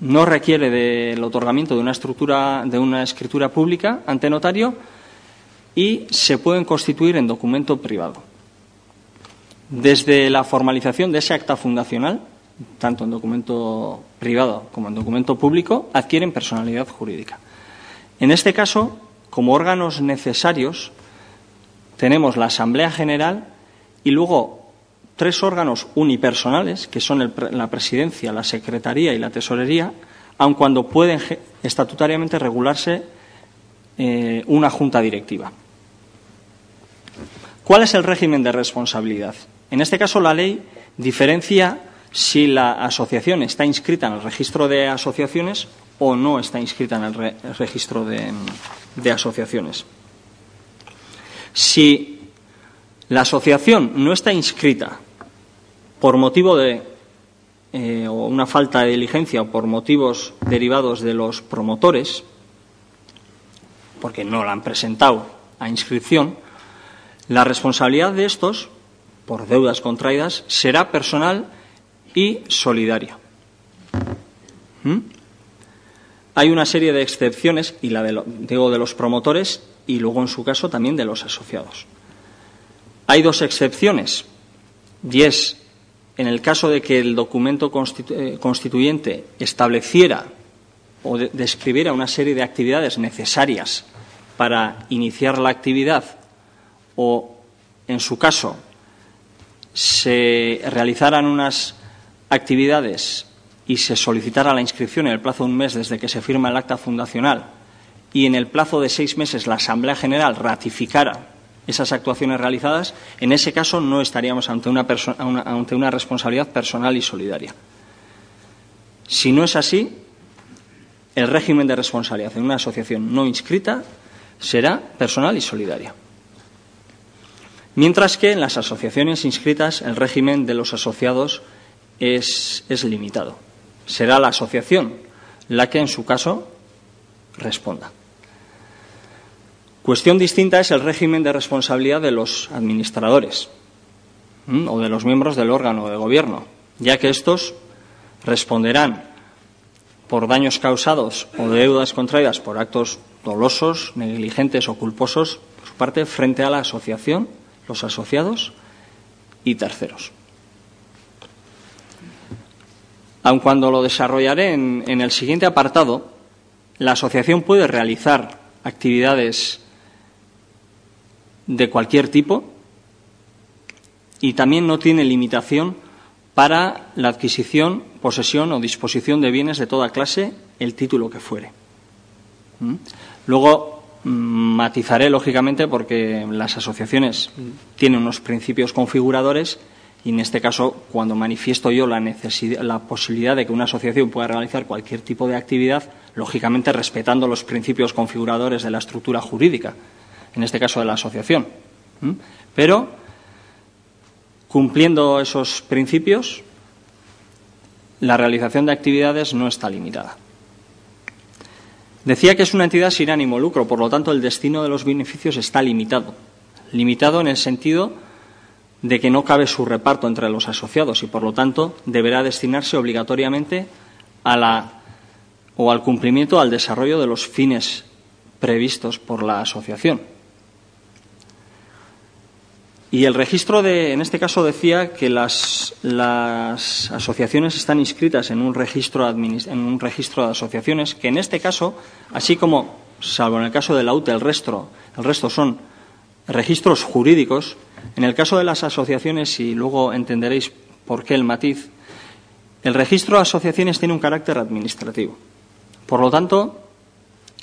No requiere del otorgamiento de una escritura pública ante notario y se pueden constituir en documento privado. Desde la formalización de ese acta fundacional, tanto en documento privado como en documento público, adquieren personalidad jurídica. En este caso, como órganos necesarios, tenemos la Asamblea General y luego 3 órganos unipersonales, que son la Presidencia, la Secretaría y la Tesorería, aun cuando pueden estatutariamente regularse una Junta Directiva. ¿Cuál es el régimen de responsabilidad? En este caso, la ley diferencia si la asociación está inscrita en el registro de asociaciones o no está inscrita en el registro de asociaciones. Si la asociación no está inscrita por motivo de o una falta de diligencia o por motivos derivados de los promotores, porque no la han presentado a inscripción, la responsabilidad de estos, por deudas contraídas, será personal y solidaria. Hay una serie de excepciones, y la de los promotores y luego, en su caso, también de los asociados. Hay 2 excepciones, y es en el caso de que el documento constituyente estableciera o describiera una serie de actividades necesarias para iniciar la actividad, o, en su caso, se realizaran unas actividades y se solicitara la inscripción en el plazo de 1 mes desde que se firma el acta fundacional y en el plazo de 6 meses la Asamblea General ratificara esas actuaciones realizadas, en ese caso no estaríamos ante una responsabilidad personal y solidaria. Si no es así, el régimen de responsabilidad en una asociación no inscrita será personal y solidaria. Mientras que en las asociaciones inscritas el régimen de los asociados es limitado. Será la asociación la que en su caso responda. Cuestión distinta es el régimen de responsabilidad de los administradores o de los miembros del órgano de gobierno, ya que estos responderán por daños causados o deudas contraídas por actos dolosos, negligentes o culposos por su parte frente a la asociación, los asociados y terceros. Aun cuando lo desarrollaré en el siguiente apartado, la asociación puede realizar actividades de cualquier tipo y también no tiene limitación para la adquisición, posesión o disposición de bienes de toda clase, el título que fuere. Luego matizaré, lógicamente, porque las asociaciones tienen unos principios configuradores y, en este caso, cuando manifiesto yo la posibilidad de que una asociación pueda realizar cualquier tipo de actividad, lógicamente respetando los principios configuradores de la estructura jurídica, en este caso de la asociación. Pero, cumpliendo esos principios, la realización de actividades no está limitada. Decía que es una entidad sin ánimo de lucro, por lo tanto el destino de los beneficios está limitado. Limitado en el sentido de que no cabe su reparto entre los asociados y, por lo tanto, deberá destinarse obligatoriamente al cumplimiento, al desarrollo de los fines previstos por la asociación. Y el registro en este caso decía que las asociaciones están inscritas en un registro de asociaciones, que en este caso, así como, salvo en el caso de la UTE, el resto son registros jurídicos. En el caso de las asociaciones, y luego entenderéis por qué el matiz, el registro de asociaciones tiene un carácter administrativo. Por lo tanto,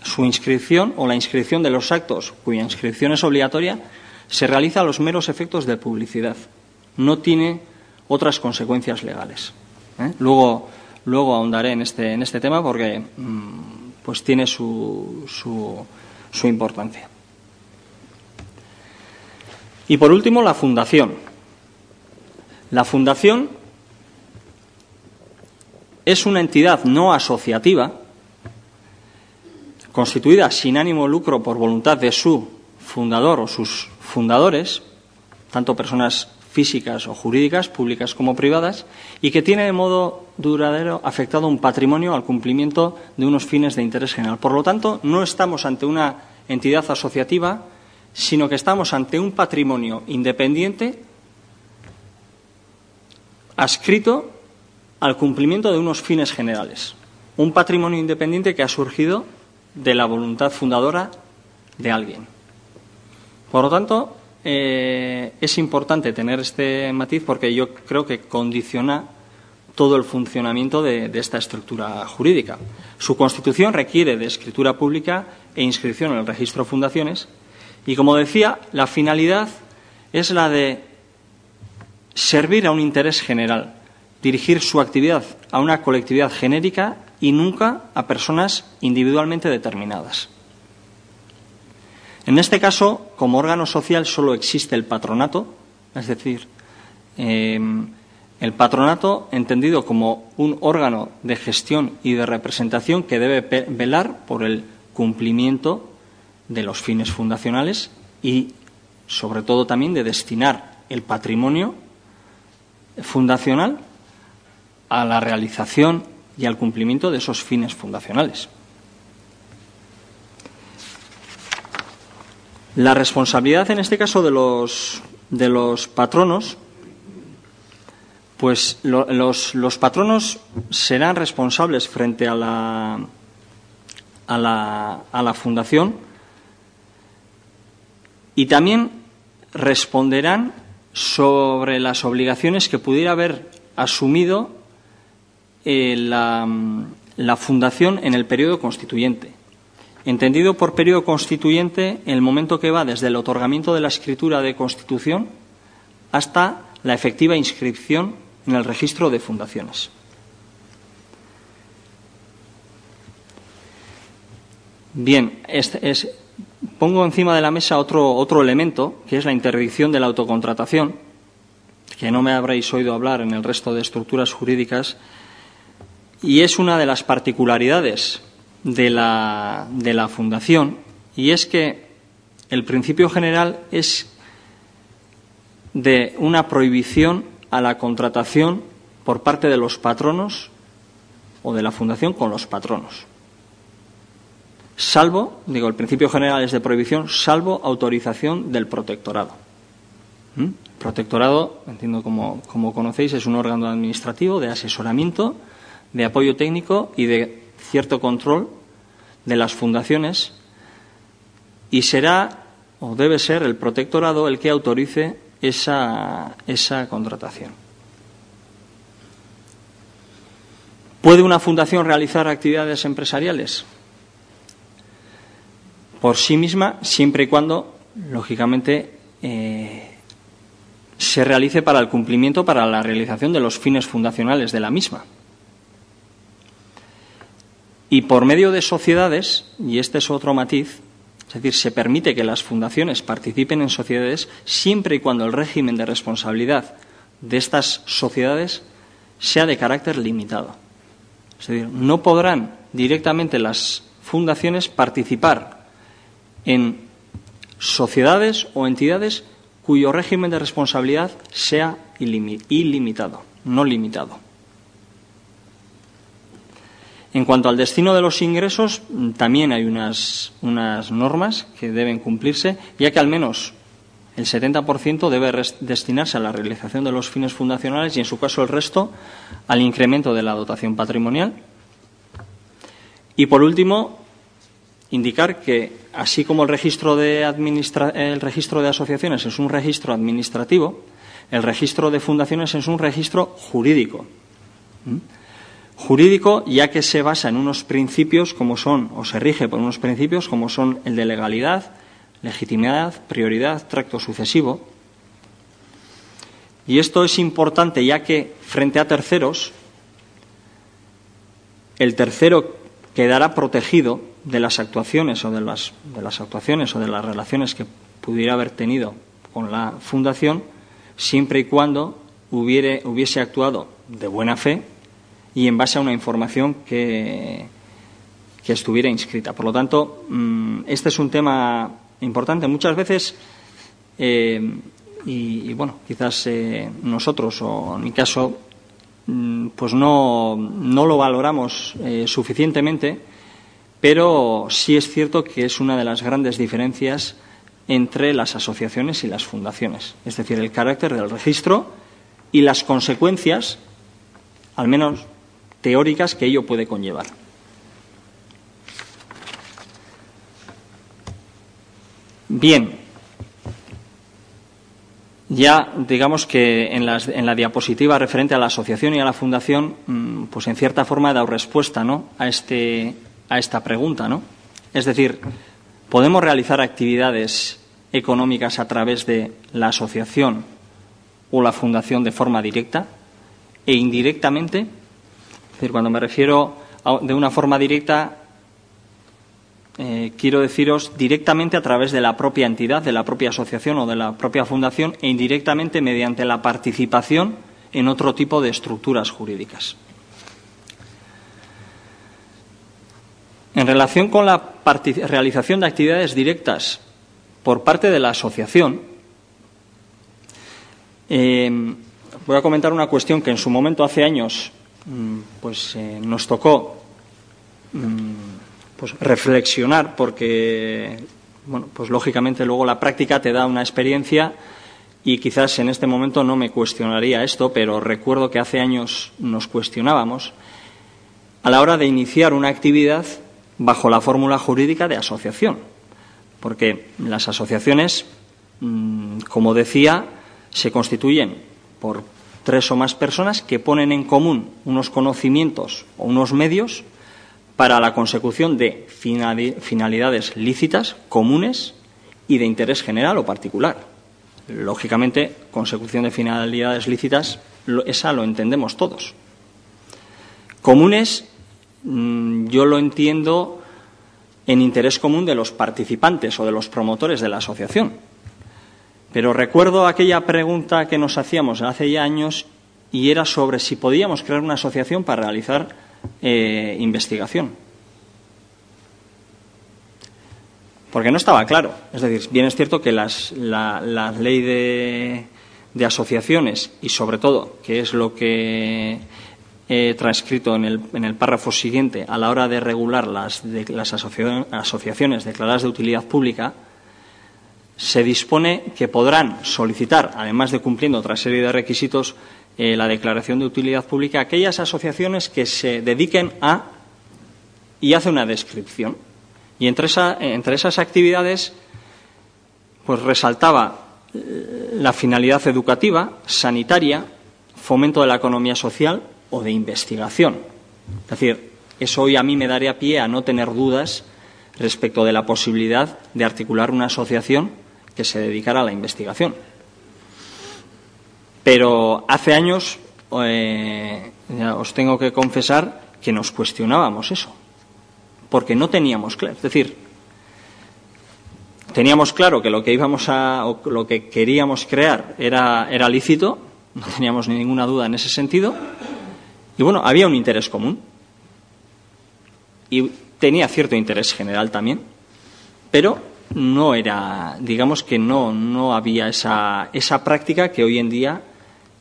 su inscripción o la inscripción de los actos cuya inscripción es obligatoria se realiza a los meros efectos de publicidad. No tiene otras consecuencias legales. Luego ahondaré en este tema porque pues tiene su importancia. Y por último, la fundación. La fundación es una entidad no asociativa constituida sin ánimo de lucro por voluntad de su fundador o sus fundadores, tanto personas físicas o jurídicas, públicas como privadas, y que tiene de modo duradero afectado un patrimonio al cumplimiento de unos fines de interés general. Por lo tanto, no estamos ante una entidad asociativa, sino que estamos ante un patrimonio independiente adscrito al cumplimiento de unos fines generales. Un patrimonio independiente que ha surgido de la voluntad fundadora de alguien. Por lo tanto, es importante tener este matiz porque yo creo que condiciona todo el funcionamiento de esta estructura jurídica. Su constitución requiere de escritura pública e inscripción en el registro de fundaciones y, como decía, la finalidad es la de servir a un interés general, dirigir su actividad a una colectividad genérica y nunca a personas individualmente determinadas. En este caso, como órgano social solo existe el patronato, es decir, el patronato entendido como un órgano de gestión y de representación que debe velar por el cumplimiento de los fines fundacionales y, sobre todo, también de destinar el patrimonio fundacional a la realización y al cumplimiento de esos fines fundacionales. La responsabilidad, en este caso, de los patronos, pues los patronos serán responsables frente a la fundación y también responderán sobre las obligaciones que pudiera haber asumido la fundación en el periodo constituyente. Entendido por periodo constituyente el momento que va desde el otorgamiento de la escritura de constitución hasta la efectiva inscripción en el registro de fundaciones. Bien, pongo encima de la mesa otro elemento, que es la interdicción de la autocontratación, que no me habréis oído hablar en el resto de estructuras jurídicas, y es una de las particularidades de la Fundación, y es que el principio general es de una prohibición a la contratación por parte de los patronos o de la Fundación con los patronos. Salvo, el principio general es de prohibición, salvo autorización del protectorado. El protectorado, entiendo como conocéis, es un órgano administrativo de asesoramiento, de apoyo técnico y de cierto control de las fundaciones, y será o debe ser el protectorado el que autorice esa contratación. ¿Puede una fundación realizar actividades empresariales? Por sí misma, siempre y cuando, lógicamente, se realice para el cumplimiento, para la realización de los fines fundacionales de la misma. Y por medio de sociedades, y este es otro matiz, es decir, se permite que las fundaciones participen en sociedades siempre y cuando el régimen de responsabilidad de estas sociedades sea de carácter limitado. Es decir, no podrán directamente las fundaciones participar en sociedades o entidades cuyo régimen de responsabilidad sea ilimitado, no limitado. En cuanto al destino de los ingresos, también hay unas normas que deben cumplirse, ya que al menos el 70% debe destinarse a la realización de los fines fundacionales y, en su caso, el resto al incremento de la dotación patrimonial. Y, por último, indicar que, así como el registro de asociaciones es un registro administrativo, el registro de fundaciones es un registro jurídico. Jurídico, ya que se basa en unos principios como son, o se rige por unos principios como son el de legalidad, legitimidad, prioridad, tracto sucesivo. Y esto es importante, ya que frente a terceros, el tercero quedará protegido de las actuaciones o de las relaciones que pudiera haber tenido con la fundación, siempre y cuando hubiese actuado de buena fe y en base a una información que estuviera inscrita. Por lo tanto, este es un tema importante. Muchas veces, quizás nosotros, o en mi caso, pues no lo valoramos suficientemente, pero sí es cierto que es una de las grandes diferencias entre las asociaciones y las fundaciones. Es decir, el carácter del registro y las consecuencias, al menos teóricas, que ello puede conllevar. Bien, ya digamos que en la diapositiva referente a la asociación y a la fundación, pues en cierta forma he dado respuesta, ¿no?, a esta pregunta, ¿no? Es decir, ¿podemos realizar actividades económicas a través de la asociación o la fundación de forma directa e indirectamente? Es decir, cuando me refiero de una forma directa, quiero deciros directamente a través de la propia entidad, de la propia asociación o de la propia fundación, e indirectamente mediante la participación en otro tipo de estructuras jurídicas. En relación con la realización de actividades directas por parte de la asociación, voy a comentar una cuestión que en su momento, hace años, nos tocó reflexionar, porque lógicamente luego la práctica te da una experiencia y quizás en este momento no me cuestionaría esto, pero recuerdo que hace años nos cuestionábamos a la hora de iniciar una actividad bajo la fórmula jurídica de asociación, porque las asociaciones, como decía, se constituyen por 3 o más personas que ponen en común unos conocimientos o unos medios para la consecución de finalidades lícitas, comunes y de interés general o particular. Lógicamente, consecución de finalidades lícitas, esa lo entendemos todos. Comunes, yo lo entiendo en interés común de los participantes o de los promotores de la asociación. Pero recuerdo aquella pregunta que nos hacíamos hace ya años, y era sobre si podíamos crear una asociación para realizar investigación. Porque no estaba claro. Es decir, bien es cierto que la ley de asociaciones, y sobre todo, que es lo que he transcrito en el párrafo siguiente, a la hora de regular las asociaciones declaradas de utilidad pública, se dispone que podrán solicitar, además de cumpliendo otra serie de requisitos, la declaración de utilidad pública, aquellas asociaciones que se dediquen a, y hace una descripción. Y entre esas actividades, pues resaltaba la finalidad educativa, sanitaria, fomento de la economía social o de investigación. Es decir, eso hoy a mí me daría pie a no tener dudas respecto de la posibilidad de articular una asociación que se dedicara a la investigación. Pero hace años, ya os tengo que confesar que nos cuestionábamos eso, porque no teníamos claro. Es decir, teníamos claro que lo que queríamos crear era lícito, no teníamos ninguna duda en ese sentido, y bueno, había un interés común y tenía cierto interés general también, pero no era, digamos que no había esa práctica que hoy en día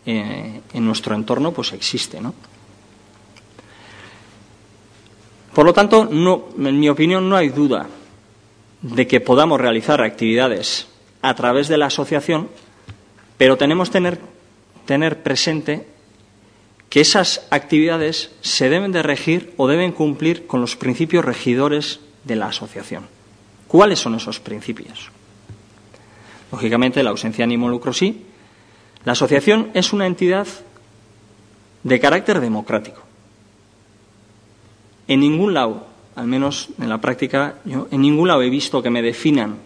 en nuestro entorno pues existe, ¿no? Por lo tanto, en mi opinión, no hay duda de que podamos realizar actividades a través de la asociación, pero tenemos que tener presente que esas actividades se deben de regir o deben cumplir con los principios regidores de la asociación. ¿Cuáles son esos principios? Lógicamente, la ausencia de ánimo de lucro sí. La asociación es una entidad de carácter democrático. En ningún lado, al menos en la práctica, yo en ningún lado he visto que me definan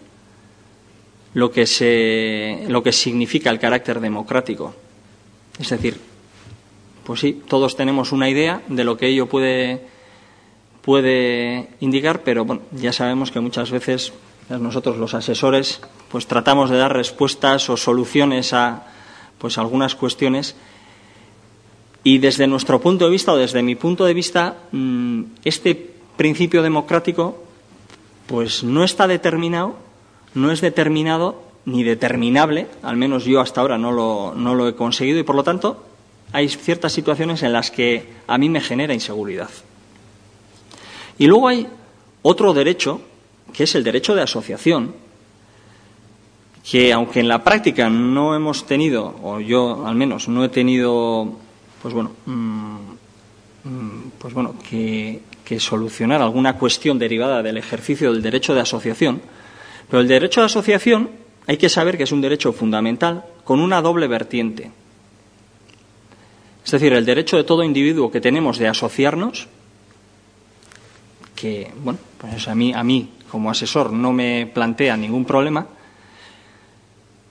lo que significa el carácter democrático. Es decir, pues sí, todos tenemos una idea de lo que ello puede indicar, pero bueno, ya sabemos que muchas veces nosotros los asesores pues tratamos de dar respuestas o soluciones a pues algunas cuestiones, y desde nuestro punto de vista o desde mi punto de vista este principio democrático pues no está determinado, no es determinado ni determinable, al menos yo hasta ahora no lo he conseguido, y por lo tanto hay ciertas situaciones en las que a mí me genera inseguridad. Y luego hay otro derecho, que es el derecho de asociación, que aunque en la práctica no hemos tenido, o yo al menos no he tenido, que solucionar alguna cuestión derivada del ejercicio del derecho de asociación, pero el derecho de asociación hay que saber que es un derecho fundamental con una doble vertiente. Es decir, el derecho de todo individuo que tenemos de asociarnos, que pues a mí como asesor no me plantea ningún problema,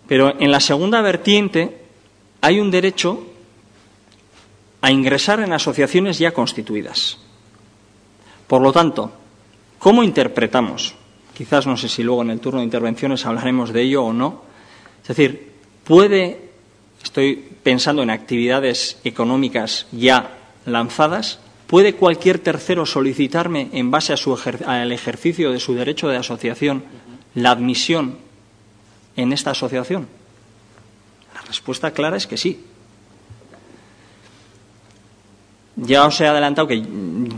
pero en la segunda vertiente hay un derecho a ingresar en asociaciones ya constituidas. Por lo tanto, ¿cómo interpretamos? Quizás, no sé si luego en el turno de intervenciones hablaremos de ello o no. Es decir, estoy pensando en actividades económicas ya lanzadas, ¿puede cualquier tercero solicitarme, en base al ejercicio de su derecho de asociación, la admisión en esta asociación? La respuesta clara es que sí. Ya os he adelantado que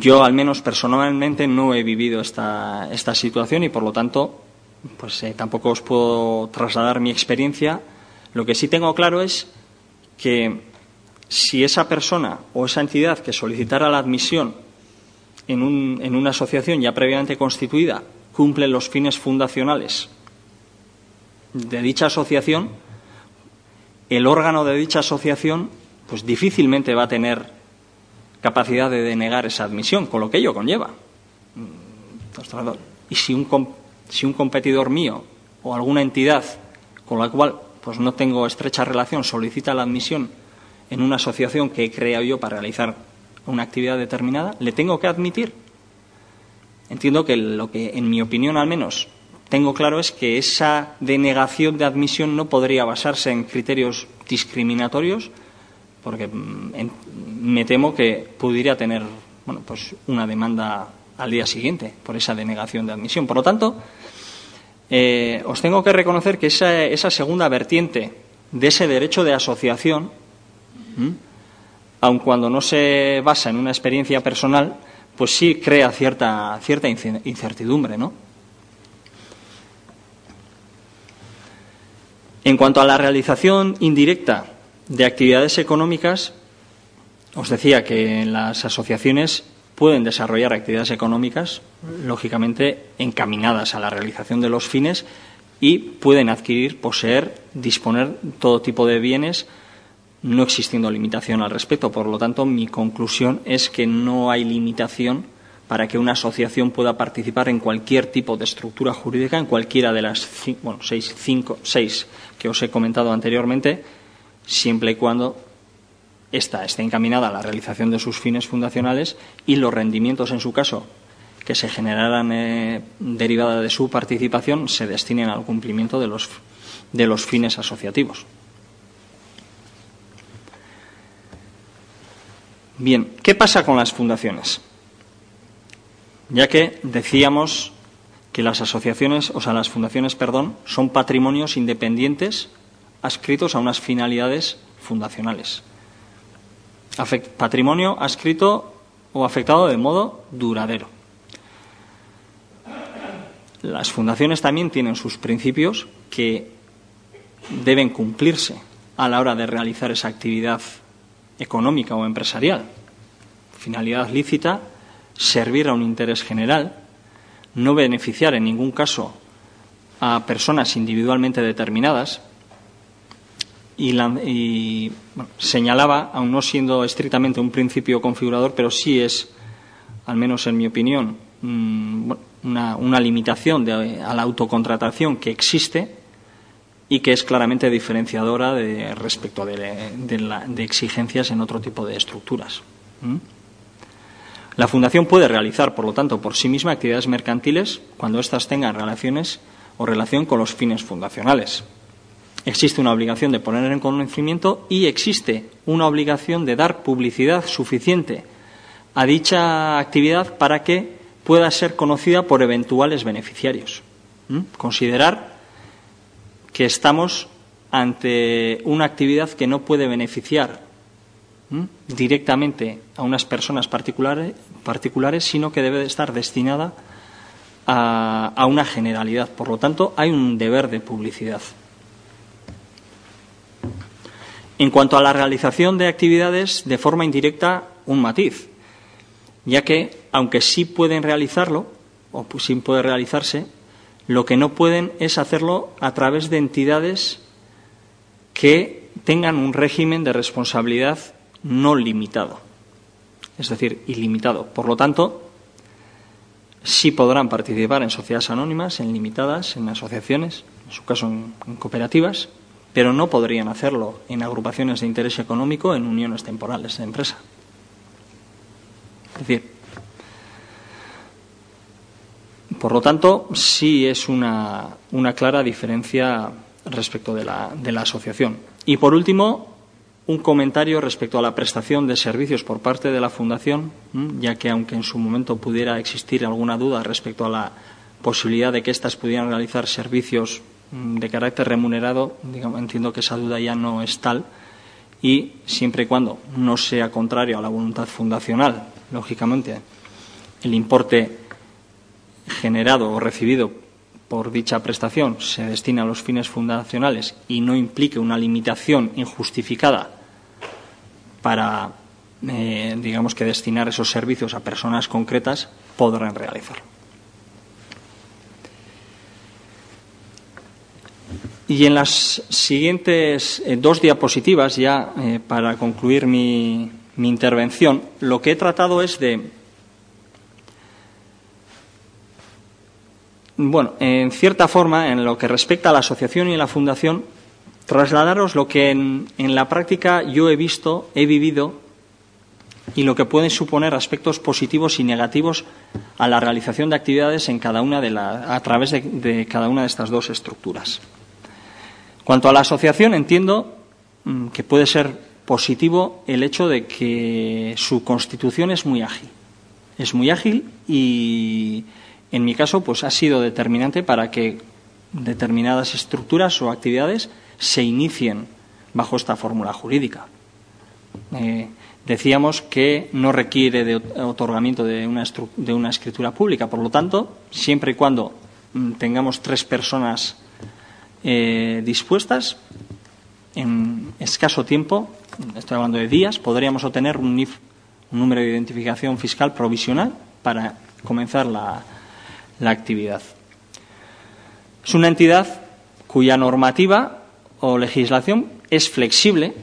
yo, al menos personalmente, no he vivido esta situación y, por lo tanto, pues tampoco os puedo trasladar mi experiencia. Lo que sí tengo claro es que si esa persona o esa entidad que solicitara la admisión en una asociación ya previamente constituida cumple los fines fundacionales de dicha asociación, el órgano de dicha asociación pues difícilmente va a tener capacidad de denegar esa admisión, con lo que ello conlleva. Y si un competidor mío o alguna entidad con la cual pues no tengo estrecha relación solicita la admisión en una asociación que he creado yo para realizar una actividad determinada, ¿le tengo que admitir? Entiendo que lo que, en mi opinión al menos, tengo claro es que esa denegación de admisión no podría basarse en criterios discriminatorios, porque me temo que pudiera tener bueno, pues una demanda al día siguiente por esa denegación de admisión. Por lo tanto, os tengo que reconocer que esa segunda vertiente de ese derecho de asociación, aun cuando no se basa en una experiencia personal, pues sí crea cierta incertidumbre, ¿no? En cuanto a la realización indirecta de actividades económicas, os decía que las asociaciones pueden desarrollar actividades económicas, lógicamente encaminadas a la realización de los fines, y pueden adquirir, poseer, disponer todo tipo de bienes, no existiendo limitación al respecto. Por lo tanto, mi conclusión es que no hay limitación para que una asociación pueda participar en cualquier tipo de estructura jurídica, en cualquiera de las seis que os he comentado anteriormente, siempre y cuando ésta esté encaminada a la realización de sus fines fundacionales y los rendimientos, en su caso, que se generaran derivada de su participación, se destinen al cumplimiento de los fines asociativos. Bien, ¿qué pasa con las fundaciones? Ya que decíamos que las fundaciones, son patrimonios independientes adscritos a unas finalidades fundacionales. Patrimonio adscrito o afectado de modo duradero. Las fundaciones también tienen sus principios que deben cumplirse a la hora de realizar esa actividad económica o empresarial. Finalidad lícita: servir a un interés general, no beneficiar en ningún caso a personas individualmente determinadas. Y señalaba, aun no siendo estrictamente un principio configurador, pero sí es, al menos en mi opinión, una limitación a la autocontratación que existe y que es claramente diferenciadora respecto de exigencias en otro tipo de estructuras. La fundación puede realizar, por lo tanto, por sí misma actividades mercantiles cuando éstas tengan relaciones o relación con los fines fundacionales. Existe una obligación de poner en conocimiento y existe una obligación de dar publicidad suficiente a dicha actividad para que pueda ser conocida por eventuales beneficiarios. Considerar que estamos ante una actividad que no puede beneficiar directamente a unas personas particulares, sino que debe de estar destinada a una generalidad. Por lo tanto, hay un deber de publicidad. En cuanto a la realización de actividades de forma indirecta, un matiz, ya que, aunque sí pueden realizarlo, o sí puede realizarse, lo que no pueden es hacerlo a través de entidades que tengan un régimen de responsabilidad no limitado, es decir, ilimitado. Por lo tanto, sí podrán participar en sociedades anónimas, en limitadas, en asociaciones, en su caso en cooperativas, pero no podrían hacerlo en agrupaciones de interés económico, en uniones temporales de empresa. Es decir, por lo tanto, sí es una clara diferencia respecto de la asociación. Y por último, un comentario respecto a la prestación de servicios por parte de la Fundación, ya que aunque en su momento pudiera existir alguna duda respecto a la posibilidad de que éstas pudieran realizar servicios de carácter remunerado, entiendo que esa duda ya no es tal, y siempre y cuando no sea contrario a la voluntad fundacional, lógicamente, el importe generado o recibido por dicha prestación se destina a los fines fundacionales y no implique una limitación injustificada para, que destinar esos servicios a personas concretas, podrán realizarlo. Y en las siguientes dos diapositivas, ya para concluir mi intervención, lo que he tratado es de, en cierta forma, en lo que respecta a la asociación y la fundación, trasladaros lo que en la práctica yo he visto, he vivido, y lo que pueden suponer aspectos positivos y negativos a la realización de actividades en cada una a través de cada una de estas dos estructuras. Cuanto a la asociación, entiendo que puede ser positivo el hecho de que su constitución es muy ágil. es muy ágil y, en mi caso, pues ha sido determinante para que determinadas estructuras o actividades se inicien bajo esta fórmula jurídica. Decíamos que no requiere de otorgamiento de una escritura pública, por lo tanto, siempre y cuando tengamos 3 personas dispuestas, en escaso tiempo, estoy hablando de días, podríamos obtener un NIF, un número de identificación fiscal provisional, para comenzar la actividad. Es una entidad cuya normativa o legislación es flexible.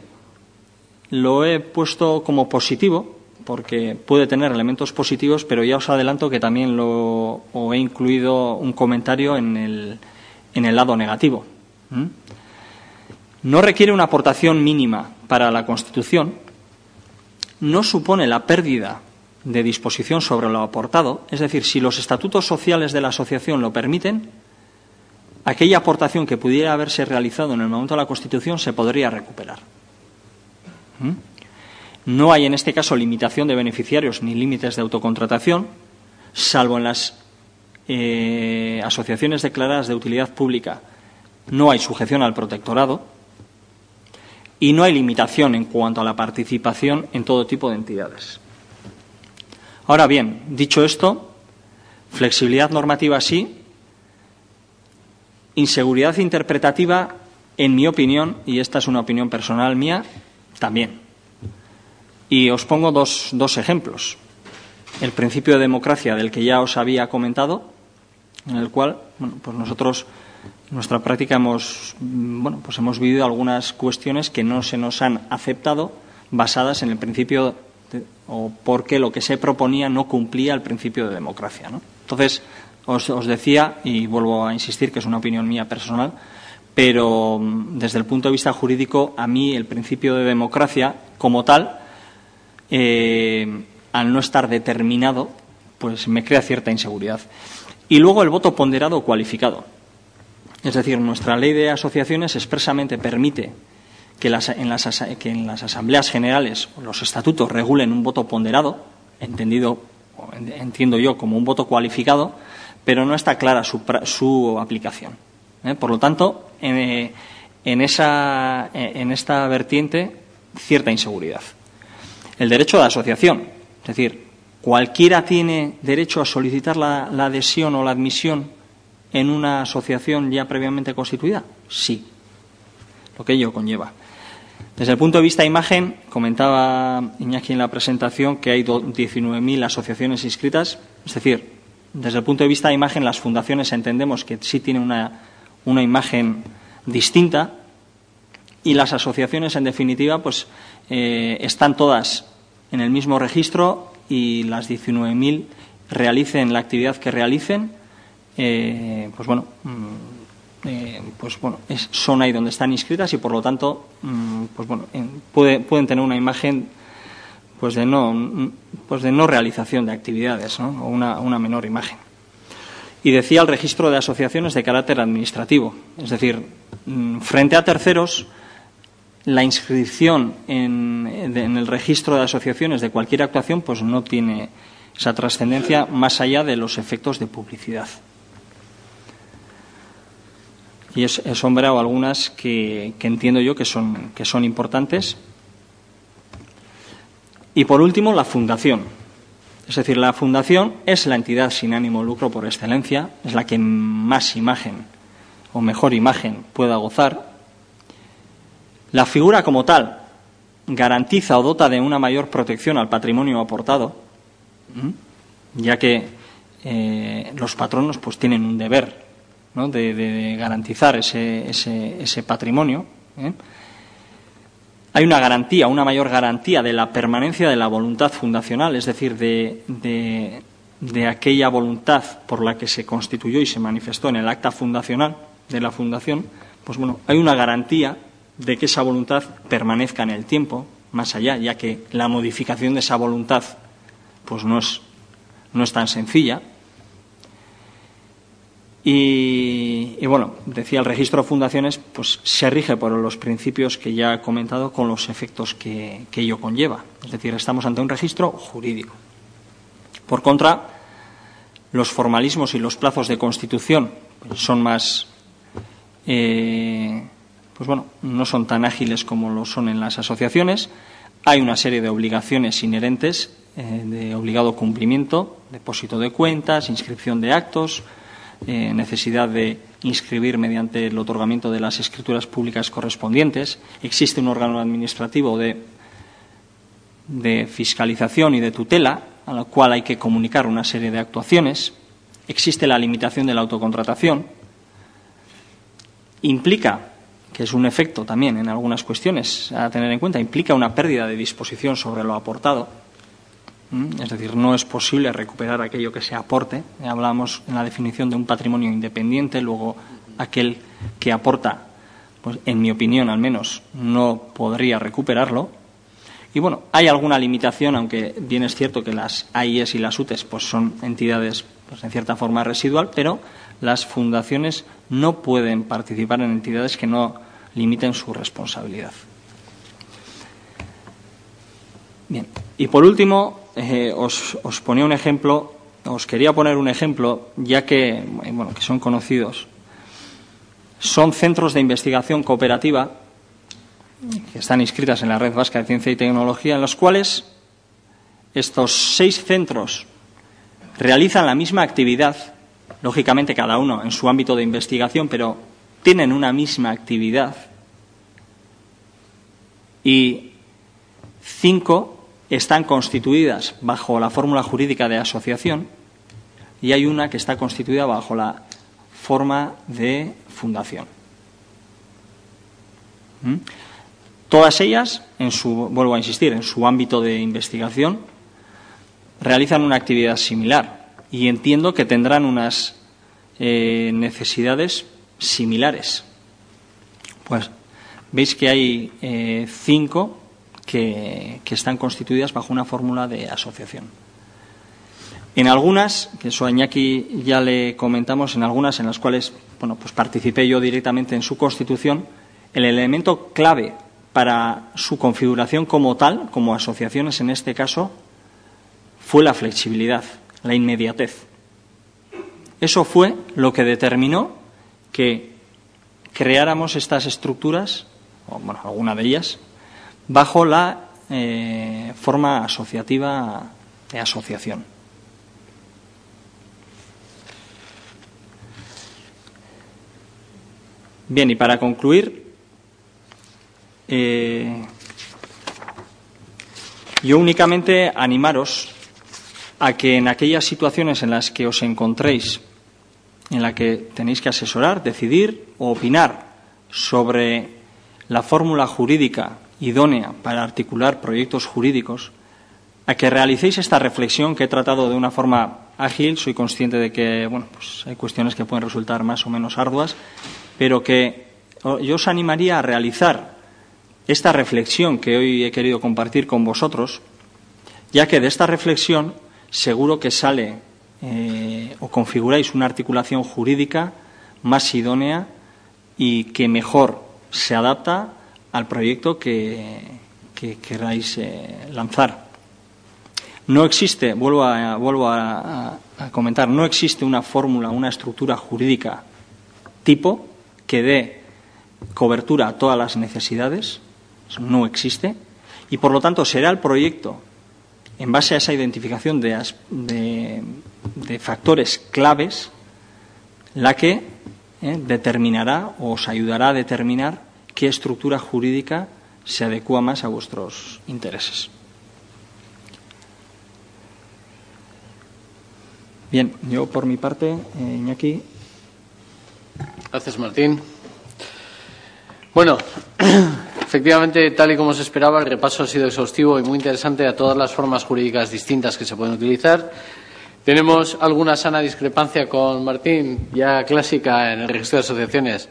Lo he puesto como positivo porque puede tener elementos positivos, pero ya os adelanto que también he incluido un comentario en el lado negativo. No requiere una aportación mínima para la Constitución, no supone la pérdida de disposición sobre lo aportado, es decir, si los estatutos sociales de la asociación lo permiten, aquella aportación que pudiera haberse realizado en el momento de la Constitución se podría recuperar. No hay en este caso limitación de beneficiarios ni límites de autocontratación, salvo en las asociaciones declaradas de utilidad pública. No hay sujeción al protectorado y no hay limitación en cuanto a la participación en todo tipo de entidades. Ahora bien, dicho esto, flexibilidad normativa sí, inseguridad interpretativa, en mi opinión, y esta es una opinión personal mía, también. Y os pongo dos ejemplos. El principio de democracia, del que ya os había comentado, en el cual, pues nosotros en nuestra práctica hemos vivido algunas cuestiones que no se nos han aceptado, basadas en el principio o porque lo que se proponía no cumplía el principio de democracia, ¿no? Entonces, os decía, y vuelvo a insistir que es una opinión mía personal, pero desde el punto de vista jurídico, a mí el principio de democracia como tal, al no estar determinado, pues me crea cierta inseguridad. Y luego el voto ponderado o cualificado. Es decir, nuestra ley de asociaciones expresamente permite que en las asambleas generales los estatutos regulen un voto ponderado, entiendo yo como un voto cualificado, pero no está clara su aplicación. Por lo tanto, en esta vertiente, cierta inseguridad. El derecho de asociación, es decir, ¿cualquiera tiene derecho a solicitar la adhesión o la admisión en una asociación ya previamente constituida? Sí, lo que ello conlleva. Desde el punto de vista de imagen, comentaba Iñaki en la presentación que hay 19.000 asociaciones inscritas, es decir, desde el punto de vista de imagen, las fundaciones entendemos que sí tienen una imagen distinta, y las asociaciones, en definitiva, pues están todas en el mismo registro, y las 19.000 realicen la actividad que realicen, son ahí donde están inscritas, y por lo tanto pueden tener una imagen de no realización de actividades, ¿no? O una menor imagen. Y decía el registro de asociaciones de carácter administrativo, es decir, frente a terceros, la inscripción en el registro de asociaciones de cualquier actuación pues no tiene esa trascendencia más allá de los efectos de publicidad. Y he sombrado algunas que entiendo yo que son importantes. Y por último, la fundación. Es decir, la fundación es la entidad sin ánimo de lucro por excelencia, es la que más imagen o mejor imagen pueda gozar. La figura como tal garantiza o dota de una mayor protección al patrimonio aportado, ya que los patronos pues tienen un deber, ¿no?, de garantizar ese patrimonio. Hay una garantía, una mayor garantía de la permanencia de la voluntad fundacional, es decir, de aquella voluntad por la que se constituyó y se manifestó en el acta fundacional de la fundación. Pues hay una garantía de que esa voluntad permanezca en el tiempo, más allá, ya que la modificación de esa voluntad pues no es tan sencilla. Y decía, el registro de fundaciones pues se rige por los principios que ya he comentado, con los efectos que ello conlleva. Es decir, estamos ante un registro jurídico. Por contra, los formalismos y los plazos de constitución son más, no son tan ágiles como lo son en las asociaciones. Hay una serie de obligaciones inherentes de obligado cumplimiento, depósito de cuentas, inscripción de actos, necesidad de inscribir mediante el otorgamiento de las escrituras públicas correspondientes. Existe un órgano administrativo de fiscalización y de tutela, a la cual hay que comunicar una serie de actuaciones. Existe la limitación de la autocontratación. Implica, que es un efecto también en algunas cuestiones a tener en cuenta, implica una pérdida de disposición sobre lo aportado. Es decir, no es posible recuperar aquello que se aporte. Hablamos en la definición de un patrimonio independiente, luego aquel que aporta, pues en mi opinión al menos, no podría recuperarlo. Y bueno, hay alguna limitación, aunque bien es cierto que las AIEs y las UTEs pues son entidades pues en cierta forma residual, pero las fundaciones no pueden participar en entidades que no limiten su responsabilidad. Bien, y por último, os ponía un ejemplo, os quería poner un ejemplo, ya que, que son conocidos. Son centros de investigación cooperativa que están inscritas en la Red Vasca de Ciencia y Tecnología, en los cuales estos 6 centros realizan la misma actividad, lógicamente cada uno en su ámbito de investigación, pero tienen una misma actividad, y 5 están constituidas bajo la fórmula jurídica de asociación y hay una que está constituida bajo la forma de fundación. Todas ellas, vuelvo a insistir, en su ámbito de investigación, realizan una actividad similar y entiendo que tendrán unas necesidades similares. Pues veis que hay 5 que están constituidas bajo una fórmula de asociación. En algunas, que eso a Iñaki ya le comentamos, en algunas en las cuales pues participé yo directamente en su constitución, el elemento clave para su configuración como tal, como asociaciones en este caso, fue la flexibilidad, la inmediatez. Eso fue lo que determinó que creáramos estas estructuras, alguna de ellas, bajo la forma asociativa de asociación. Bien, y para concluir, yo únicamente animaros a que en aquellas situaciones en las que os encontréis, en la que tenéis que asesorar, decidir o opinar sobre la fórmula jurídica idónea para articular proyectos jurídicos, a que realicéis esta reflexión que he tratado de una forma ágil. Soy consciente de que pues hay cuestiones que pueden resultar más o menos arduas, pero que yo os animaría a realizar esta reflexión que hoy he querido compartir con vosotros, ya que de esta reflexión seguro que sale o configuráis una articulación jurídica más idónea y que mejor se adapta al proyecto que queráis lanzar. No existe, vuelvo a comentar, no existe una fórmula, una estructura jurídica tipo que dé cobertura a todas las necesidades. No existe, y por lo tanto será el proyecto, en base a esa identificación de factores claves, la que determinará o os ayudará a determinar qué estructura jurídica se adecúa más a vuestros intereses. Bien, yo por mi parte, Iñaki. Gracias, Martín. Bueno, efectivamente, tal y como se esperaba, el repaso ha sido exhaustivo y muy interesante a todas las formas jurídicas distintas que se pueden utilizar. Tenemos alguna sana discrepancia con Martín, ya clásica en el registro de asociaciones,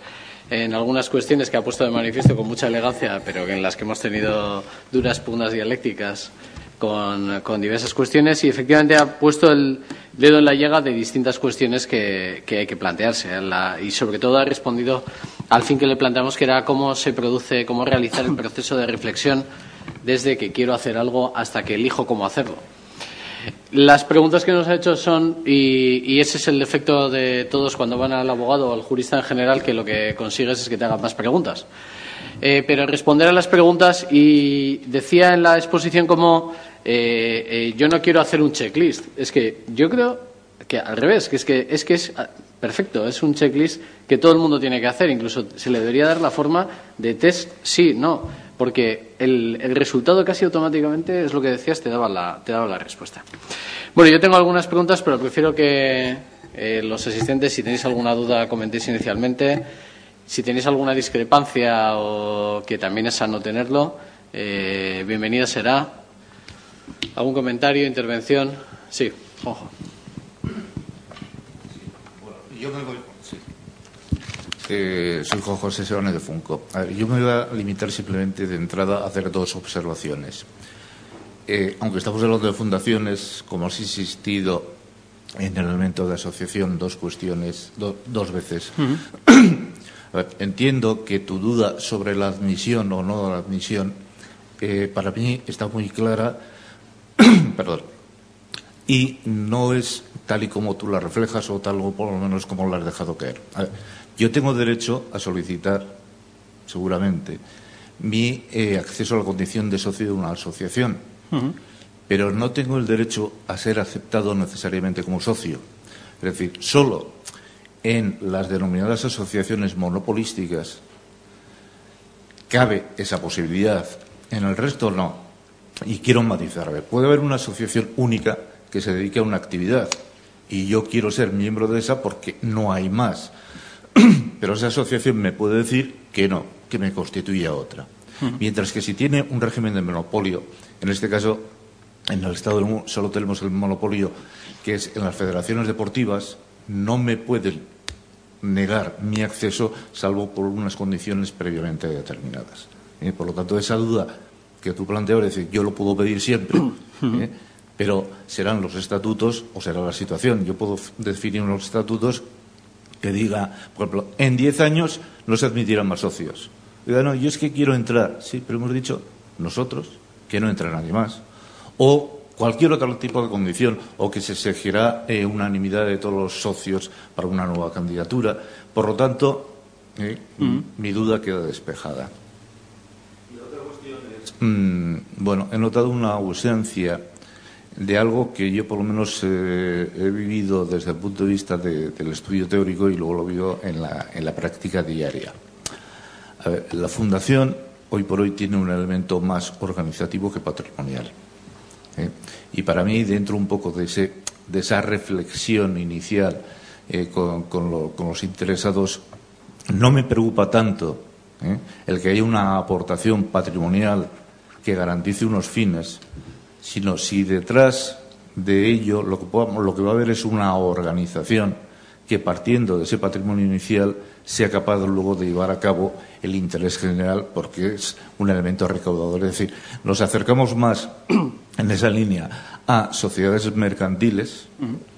en algunas cuestiones que ha puesto de manifiesto con mucha elegancia, pero en las que hemos tenido duras pugnas dialécticas con diversas cuestiones, y efectivamente ha puesto el dedo en la llaga de distintas cuestiones que hay que plantearse, y sobre todo ha respondido al fin que le planteamos, que era cómo se produce, cómo realizar el proceso de reflexión desde que quiero hacer algo hasta que elijo cómo hacerlo. Las preguntas que nos ha hecho son, y ese es el defecto de todos cuando van al abogado o al jurista en general, que lo que consigues es que te hagan más preguntas. Pero responder a las preguntas, y decía en la exposición como yo no quiero hacer un checklist. Es que yo creo que al revés, que es perfecto, es un checklist que todo el mundo tiene que hacer. Incluso se le debería dar la forma de test sí, no, porque el resultado casi automáticamente es lo que decías, te daba la respuesta. Bueno, yo tengo algunas preguntas, pero prefiero que los asistentes, si tenéis alguna duda, comentéis inicialmente. Si tenéis alguna discrepancia o que también es sano tenerlo, bienvenida será. ¿Algún comentario, intervención? Sí, Juanjo. Yo me voy. Sí. Soy Juan José Sebane de Funco. A ver, yo me voy a limitar simplemente de entrada a hacer dos observaciones. Aunque estamos hablando de fundaciones, como has insistido en el elemento de asociación, dos cuestiones, dos veces. A ver, entiendo que tu duda sobre la admisión o no la admisión, para mí está muy clara, perdón, y no es tal y como tú la reflejas o tal o por lo menos como la has dejado caer. A ver, yo tengo derecho a solicitar, seguramente, mi acceso a la condición de socio de una asociación, pero no tengo el derecho a ser aceptado necesariamente como socio. Es decir, solo en las denominadas asociaciones monopolísticas cabe esa posibilidad, en el resto no. Y quiero matizar, puede haber una asociación única que se dedique a una actividad y yo quiero ser miembro de esa porque no hay más. Pero esa asociación me puede decir que no, que me constituya otra. Mientras que si tiene un régimen de monopolio, en este caso, en el Estado solo tenemos el monopolio que es en las federaciones deportivas, no me pueden negar mi acceso salvo por unas condiciones previamente determinadas. Por lo tanto, esa duda que tú planteabas, es decir, yo lo puedo pedir siempre, pero serán los estatutos o será la situación. Yo puedo definir unos estatutos que diga, por ejemplo, en 10 años no se admitirán más socios. Diga, no, yo es que quiero entrar. Sí, pero hemos dicho nosotros que no entra nadie más. O cualquier otro tipo de condición, o que se exigirá unanimidad de todos los socios para una nueva candidatura. Por lo tanto, mi duda queda despejada. Y la otra cuestión es, bueno, he notado una ausencia de algo que yo por lo menos he vivido desde el punto de vista del estudio teórico y luego lo vivo en la práctica diaria. A ver, la Fundación hoy por hoy tiene un elemento más organizativo que patrimonial. Y para mí, dentro un poco de esa reflexión inicial con los interesados, no me preocupa tanto el que haya una aportación patrimonial que garantice unos fines, sino si detrás de ello lo que va a haber es una organización que, partiendo de ese patrimonio inicial, sea capaz luego de llevar a cabo el interés general, porque es un elemento recaudador. Es decir, nos acercamos más en esa línea a sociedades mercantiles,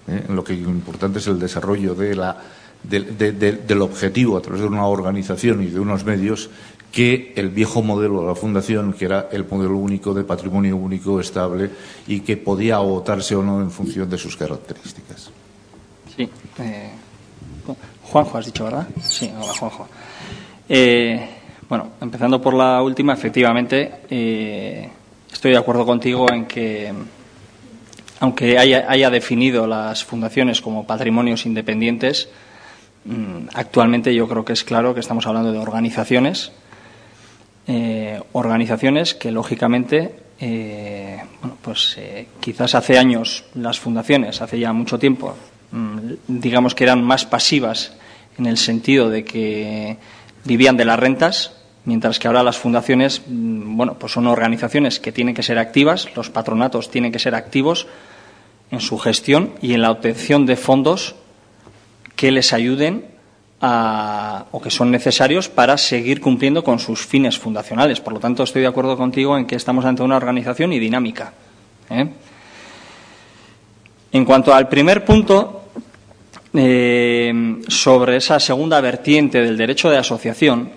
en lo que lo importante es el desarrollo del objetivo a través de una organización y de unos medios, que el viejo modelo de la Fundación, que era el modelo único de patrimonio único estable y que podía agotarse o no en función de sus características. Sí. Juanjo, has dicho, ¿verdad? Sí, hola, Juanjo. Bueno, empezando por la última, efectivamente, estoy de acuerdo contigo en que, aunque haya definido las fundaciones como patrimonios independientes, actualmente yo creo que es claro que estamos hablando de organizaciones que, lógicamente, quizás hace años las fundaciones, hace ya mucho tiempo, digamos que eran más pasivas en el sentido de que vivían de las rentas, mientras que ahora las fundaciones, son organizaciones que tienen que ser activas, los patronatos tienen que ser activos en su gestión y en la obtención de fondos que les ayuden o que son necesarios para seguir cumpliendo con sus fines fundacionales. Por lo tanto, estoy de acuerdo contigo en que estamos ante una organización y dinámica. En cuanto al primer punto, sobre esa segunda vertiente del derecho de asociación,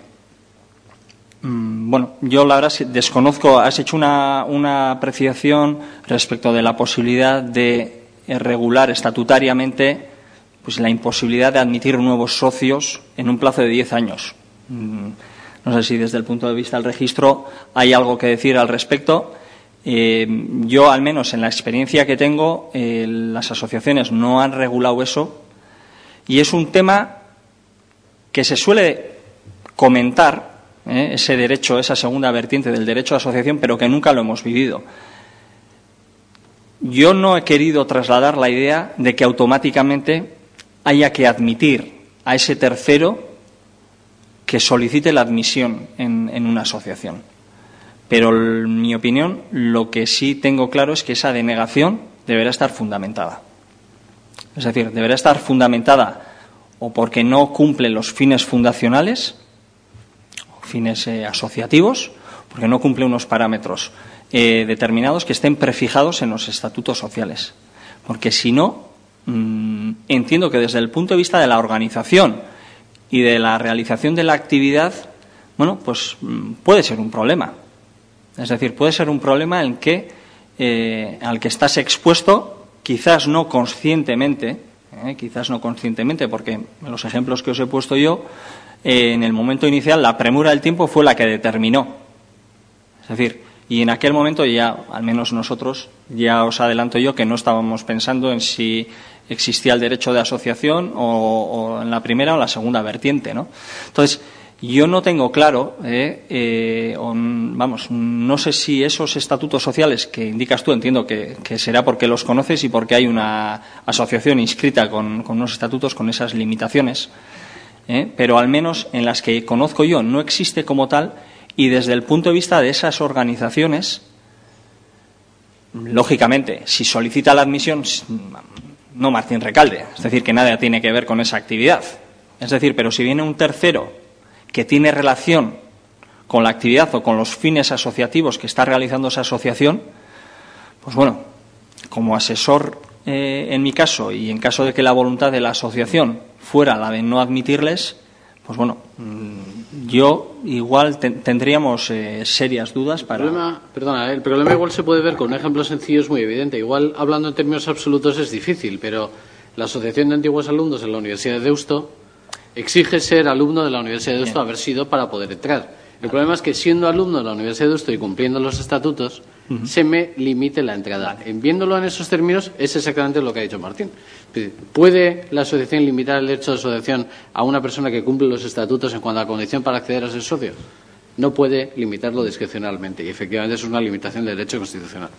Bueno, yo la verdad desconozco, has hecho una apreciación respecto de la posibilidad de regular estatutariamente pues la imposibilidad de admitir nuevos socios en un plazo de 10 años. No sé si desde el punto de vista del registro hay algo que decir al respecto. Yo, al menos en la experiencia que tengo, las asociaciones no han regulado eso y es un tema que se suele comentar, ese derecho, esa segunda vertiente del derecho de asociación, pero que nunca lo hemos vivido. Yo no he querido trasladar la idea de que automáticamente haya que admitir a ese tercero que solicite la admisión en una asociación. Pero, en mi opinión, lo que sí tengo claro es que esa denegación deberá estar fundamentada. Es decir, deberá estar fundamentada o porque no cumple los fines fundacionales, o fines asociativos, porque no cumple unos parámetros determinados que estén prefijados en los estatutos sociales. Porque si no, entiendo que desde el punto de vista de la organización y de la realización de la actividad, bueno, pues puede ser un problema. Es decir, puede ser un problema en que, al que estás expuesto, quizás no conscientemente, porque en los ejemplos que os he puesto yo, en el momento inicial la premura del tiempo fue la que determinó. Es decir, y en aquel momento ya, al menos nosotros, ya os adelanto yo que no estábamos pensando en si existía el derecho de asociación o en la primera o la segunda vertiente, ¿no? Entonces, yo no tengo claro, no sé si esos estatutos sociales que indicas tú, entiendo que será porque los conoces y porque hay una asociación inscrita con unos estatutos con esas limitaciones, pero al menos en las que conozco yo no existe como tal, y desde el punto de vista de esas organizaciones, lógicamente, si solicita la admisión, no Martín Recalde, es decir, que nada tiene que ver con esa actividad. Es decir, pero si viene un tercero que tiene relación con la actividad o con los fines asociativos que está realizando esa asociación, pues bueno, como asesor en mi caso y en caso de que la voluntad de la asociación fuera la de no admitirles, pues bueno, yo igual tendríamos serias dudas para... El problema igual se puede ver con un ejemplo sencillo, es muy evidente. Igual, hablando en términos absolutos, es difícil, pero la Asociación de Antiguos Alumnos de la Universidad de Deusto exige ser alumno de la Universidad de Deusto, haber sido para poder entrar. El problema es que, siendo alumno de la Universidad de Deusto y cumpliendo los estatutos, se me limite la entrada. Viéndolo en esos términos, es exactamente lo que ha dicho Martín. ¿Puede la asociación limitar el derecho de asociación a una persona que cumple los estatutos en cuanto a la condición para acceder a ser socio? No puede limitarlo discrecionalmente, y efectivamente es una limitación del derecho constitucional.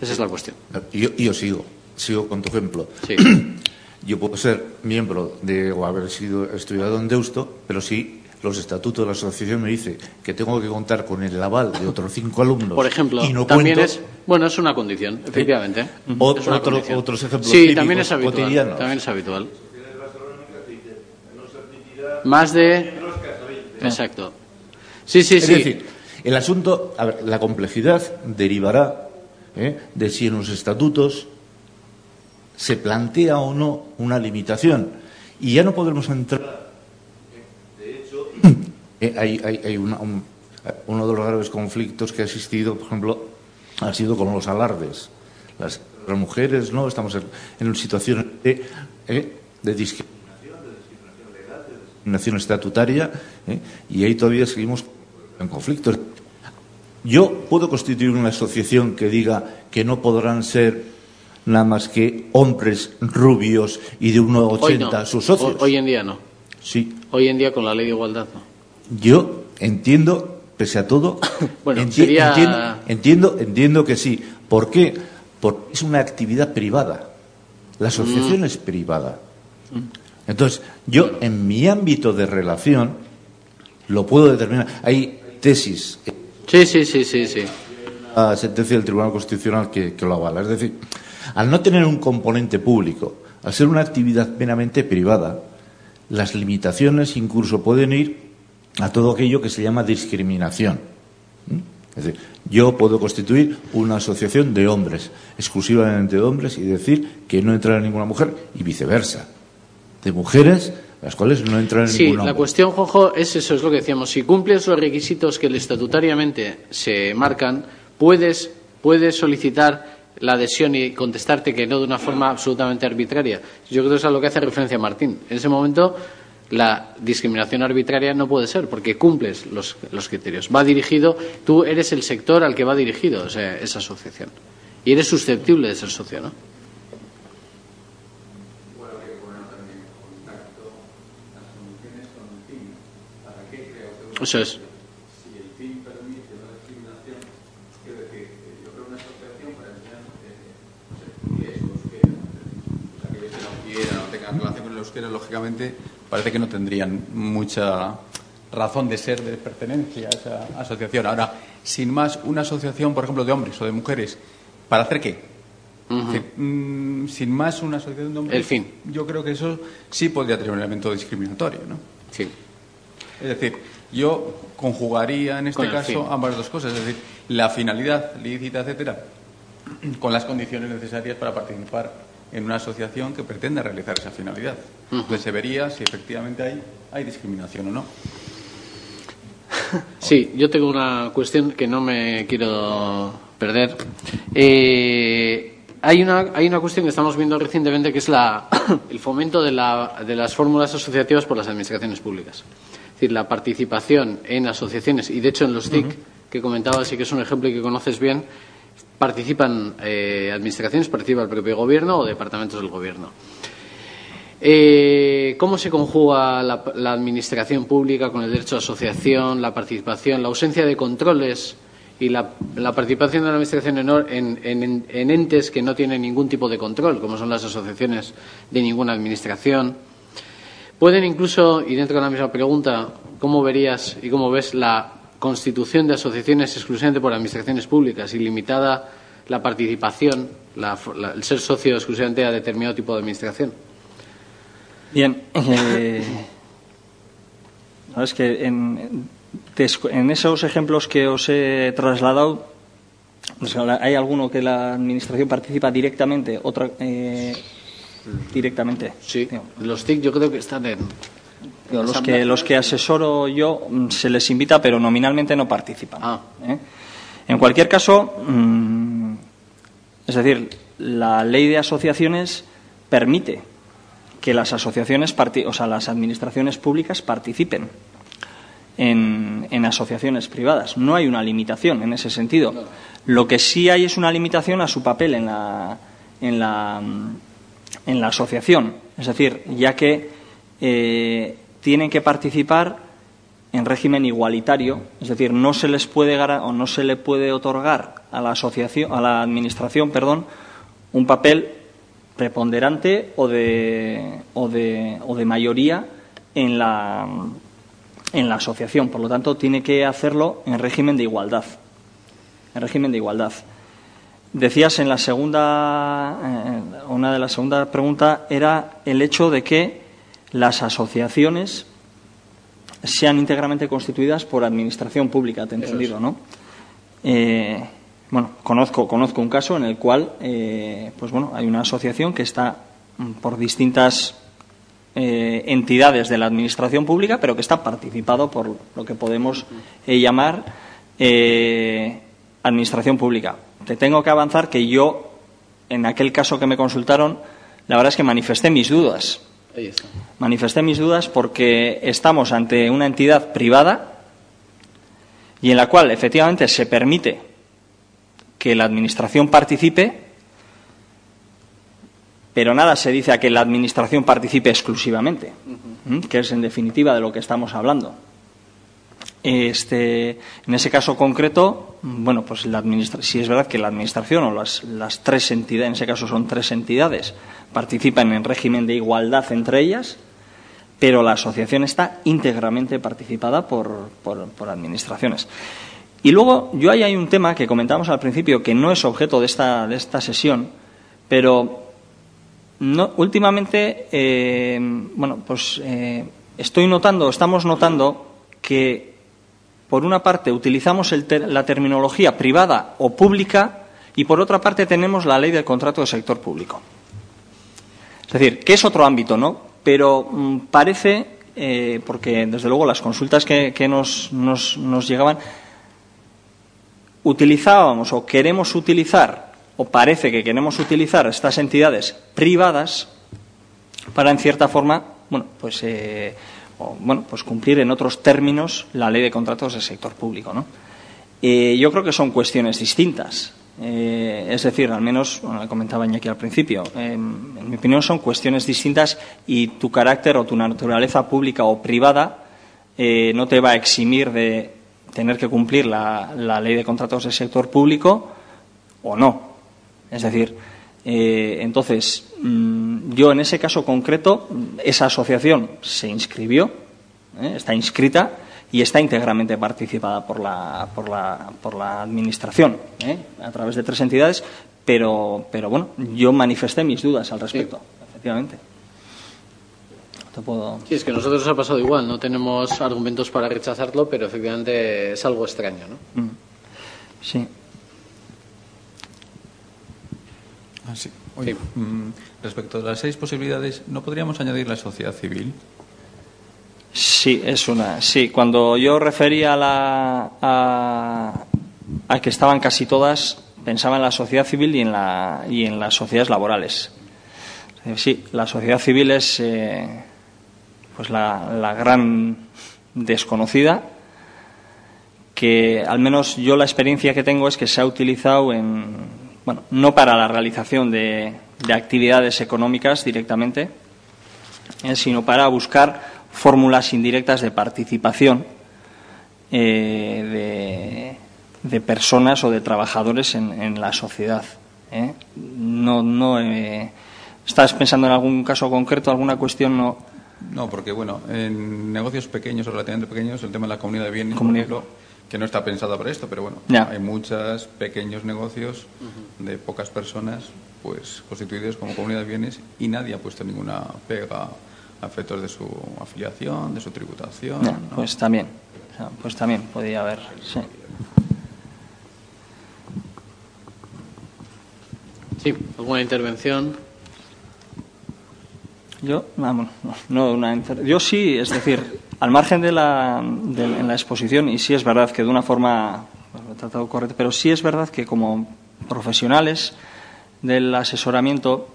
Esa es la cuestión. Yo sigo con tu ejemplo. Sí. Yo puedo ser miembro o haber sido estudiado en Deusto, pero si los estatutos de la asociación me dicen que tengo que contar con el aval de otros 5 alumnos, por ejemplo, y no también cuento, es una condición, efectivamente. Otros ejemplos sí, típicos, también es habitual, cotidianos. También es habitual. Más de... Exacto. Sí. Es decir, el asunto, la complejidad derivará de si en los estatutos se plantea o no una limitación. Y ya no podremos entrar. De hecho, hay uno de los graves conflictos que ha existido, por ejemplo, ha sido con los alardes. Las mujeres, ¿no? Estamos en una situación de discriminación legal, de discriminación estatutaria, y ahí todavía seguimos en conflictos. Yo puedo constituir una asociación que diga que no podrán ser nada más que hombres rubios y de 1,80 sus socios. Hoy en día no. Sí. Hoy en día con la ley de igualdad no. Yo entiendo, pese a todo, bueno, entiendo que sí. ¿Por qué? Porque es una actividad privada. La asociación es privada. Entonces, yo en mi ámbito de relación lo puedo determinar. Hay tesis. Sí. La sentencia del Tribunal Constitucional que lo avala. Es decir, al no tener un componente público, al ser una actividad meramente privada, las limitaciones incluso pueden ir a todo aquello que se llama discriminación. Es decir, yo puedo constituir una asociación de hombres, exclusivamente de hombres, y decir que no entrará ninguna mujer, y viceversa. De mujeres las cuales no entran en Sí, ningún la ámbito. cuestión, Juanjo, es eso, es lo que decíamos. Si cumples los requisitos que estatutariamente se marcan, puedes solicitar la adhesión y contestarte que no de una forma absolutamente arbitraria. Yo creo que eso es a lo que hace referencia Martín. En ese momento, la discriminación arbitraria no puede ser, porque cumples los criterios. Va dirigido, tú eres el sector al que va dirigido esa asociación. Y eres susceptible de ser socio, ¿no? Eso es. No tengan relación con el euskera, lógicamente, parece que no tendrían mucha razón de ser, de pertenencia a esa asociación. Ahora, sin más, una asociación, por ejemplo, de hombres o de mujeres, ¿para hacer qué? Es decir, sin más, una asociación de hombres, El fin. yo creo que eso sí podría tener un elemento discriminatorio, ¿no? Sí. Es decir, yo conjugaría en este Con el caso fin. ambas dos cosas, es decir, la finalidad lícita, etcétera, con las condiciones necesarias para participar en una asociación que pretenda realizar esa finalidad. Entonces se vería si efectivamente hay discriminación o no. Sí, yo tengo una cuestión que no me quiero perder. Hay una cuestión que estamos viendo recientemente, que es el fomento de las fórmulas asociativas por las administraciones públicas. Es decir, la participación en asociaciones, y de hecho en los TIC, que comentaba, sí que es un ejemplo y que conoces bien, participan administraciones, participa el propio gobierno o departamentos del gobierno. ¿Cómo se conjuga la administración pública con el derecho de asociación, la participación, la ausencia de controles y la participación de la administración en entes que no tienen ningún tipo de control, como son las asociaciones de ninguna administración? Pueden incluso, y dentro de la misma pregunta, ¿cómo verías y cómo ves la constitución de asociaciones exclusivamente por administraciones públicas y limitada la participación, el ser socio exclusivamente a determinado tipo de administración? Bien, es que en esos ejemplos que os he trasladado, pues hay alguno que la administración participa directamente, otra directamente. Sí, los TIC yo creo que están en... Los que asesoro yo se les invita, pero nominalmente no participan. En cualquier caso, es decir, la ley de asociaciones permite que las asociaciones, las administraciones públicas participen en asociaciones privadas. No hay una limitación en ese sentido. Lo que sí hay es una limitación a su papel en la asociación. Es decir, ya que tienen que participar en régimen igualitario, es decir, no se les puede no se le puede otorgar a la asociación, a la administración, un papel preponderante o de mayoría en la asociación. Por lo tanto, tiene que hacerlo en régimen de igualdad. En régimen de igualdad. Decías en la una de las segundas preguntas era el hecho de que las asociaciones sean íntegramente constituidas por administración pública, te he entendido, ¿no? Bueno, conozco un caso en el cual, hay una asociación que está por distintas entidades de la administración pública, pero que está participado por lo que podemos llamar administración pública. Te tengo que avanzar que yo, en aquel caso que me consultaron, la verdad es que manifesté mis dudas. Ahí está. Manifesté mis dudas porque estamos ante una entidad privada y en la cual efectivamente se permite que la administración participe, pero nada se dice a que la administración participe exclusivamente, que es en definitiva de lo que estamos hablando. En ese caso concreto, si es verdad que la administración o las tres entidades, en ese caso son tres entidades, participan en régimen de igualdad entre ellas, pero la asociación está íntegramente participada por administraciones. Y luego, ahí hay un tema que comentábamos al principio que no es objeto de esta sesión, pero últimamente, estamos notando que por una parte utilizamos la terminología privada o pública y por otra parte tenemos la ley del contrato de sector público. Es decir, que es otro ámbito, ¿no? pero parece, porque desde luego las consultas que nos llegaban, utilizábamos o queremos utilizar, o parece que queremos utilizar estas entidades privadas para, en cierta forma, pues cumplir en otros términos la ley de contratos del sector público, ¿no? Yo creo que son cuestiones distintas. Es decir, al menos, comentaba Iñaki al principio, en mi opinión son cuestiones distintas y tu carácter o tu naturaleza pública o privada no te va a eximir de tener que cumplir la ley de contratos del sector público o no. Es decir, entonces, yo en ese caso concreto, esa asociación se inscribió, está inscrita y está íntegramente participada por la Administración, a través de 3 entidades, pero bueno, yo manifesté mis dudas al respecto, sí. Efectivamente. Sí, es que a nosotros nos ha pasado igual, no tenemos argumentos para rechazarlo, pero efectivamente es algo extraño, ¿no? Sí. Sí. Oye, sí. Respecto a las 6 posibilidades, ¿no podríamos añadir la sociedad civil? Sí, es una. Sí, cuando yo refería a que estaban casi todas, pensaba en la sociedad civil y en las sociedades laborales. Sí, la sociedad civil es pues la gran desconocida, que al menos yo la experiencia que tengo es que se ha utilizado no para la realización de actividades económicas directamente, sino para buscar fórmulas indirectas de participación de personas o de trabajadores en la sociedad. ¿Estás pensando en algún caso concreto, alguna cuestión? No, porque en negocios pequeños o relativamente pequeños, el tema de la comunidad de bienes, por ejemplo, que no está pensado para esto, pero hay muchos pequeños negocios de pocas personas, pues constituidos como comunidad de bienes, y nadie ha puesto ninguna pega a efectos de su afiliación, de su tributación. ¿No? Pues también podría haber. Sí. Sí, ¿alguna intervención? Yo sí, es decir, al margen en la exposición, y sí es verdad que de una forma lo he tratado correcta, pero sí es verdad que como profesionales del asesoramiento,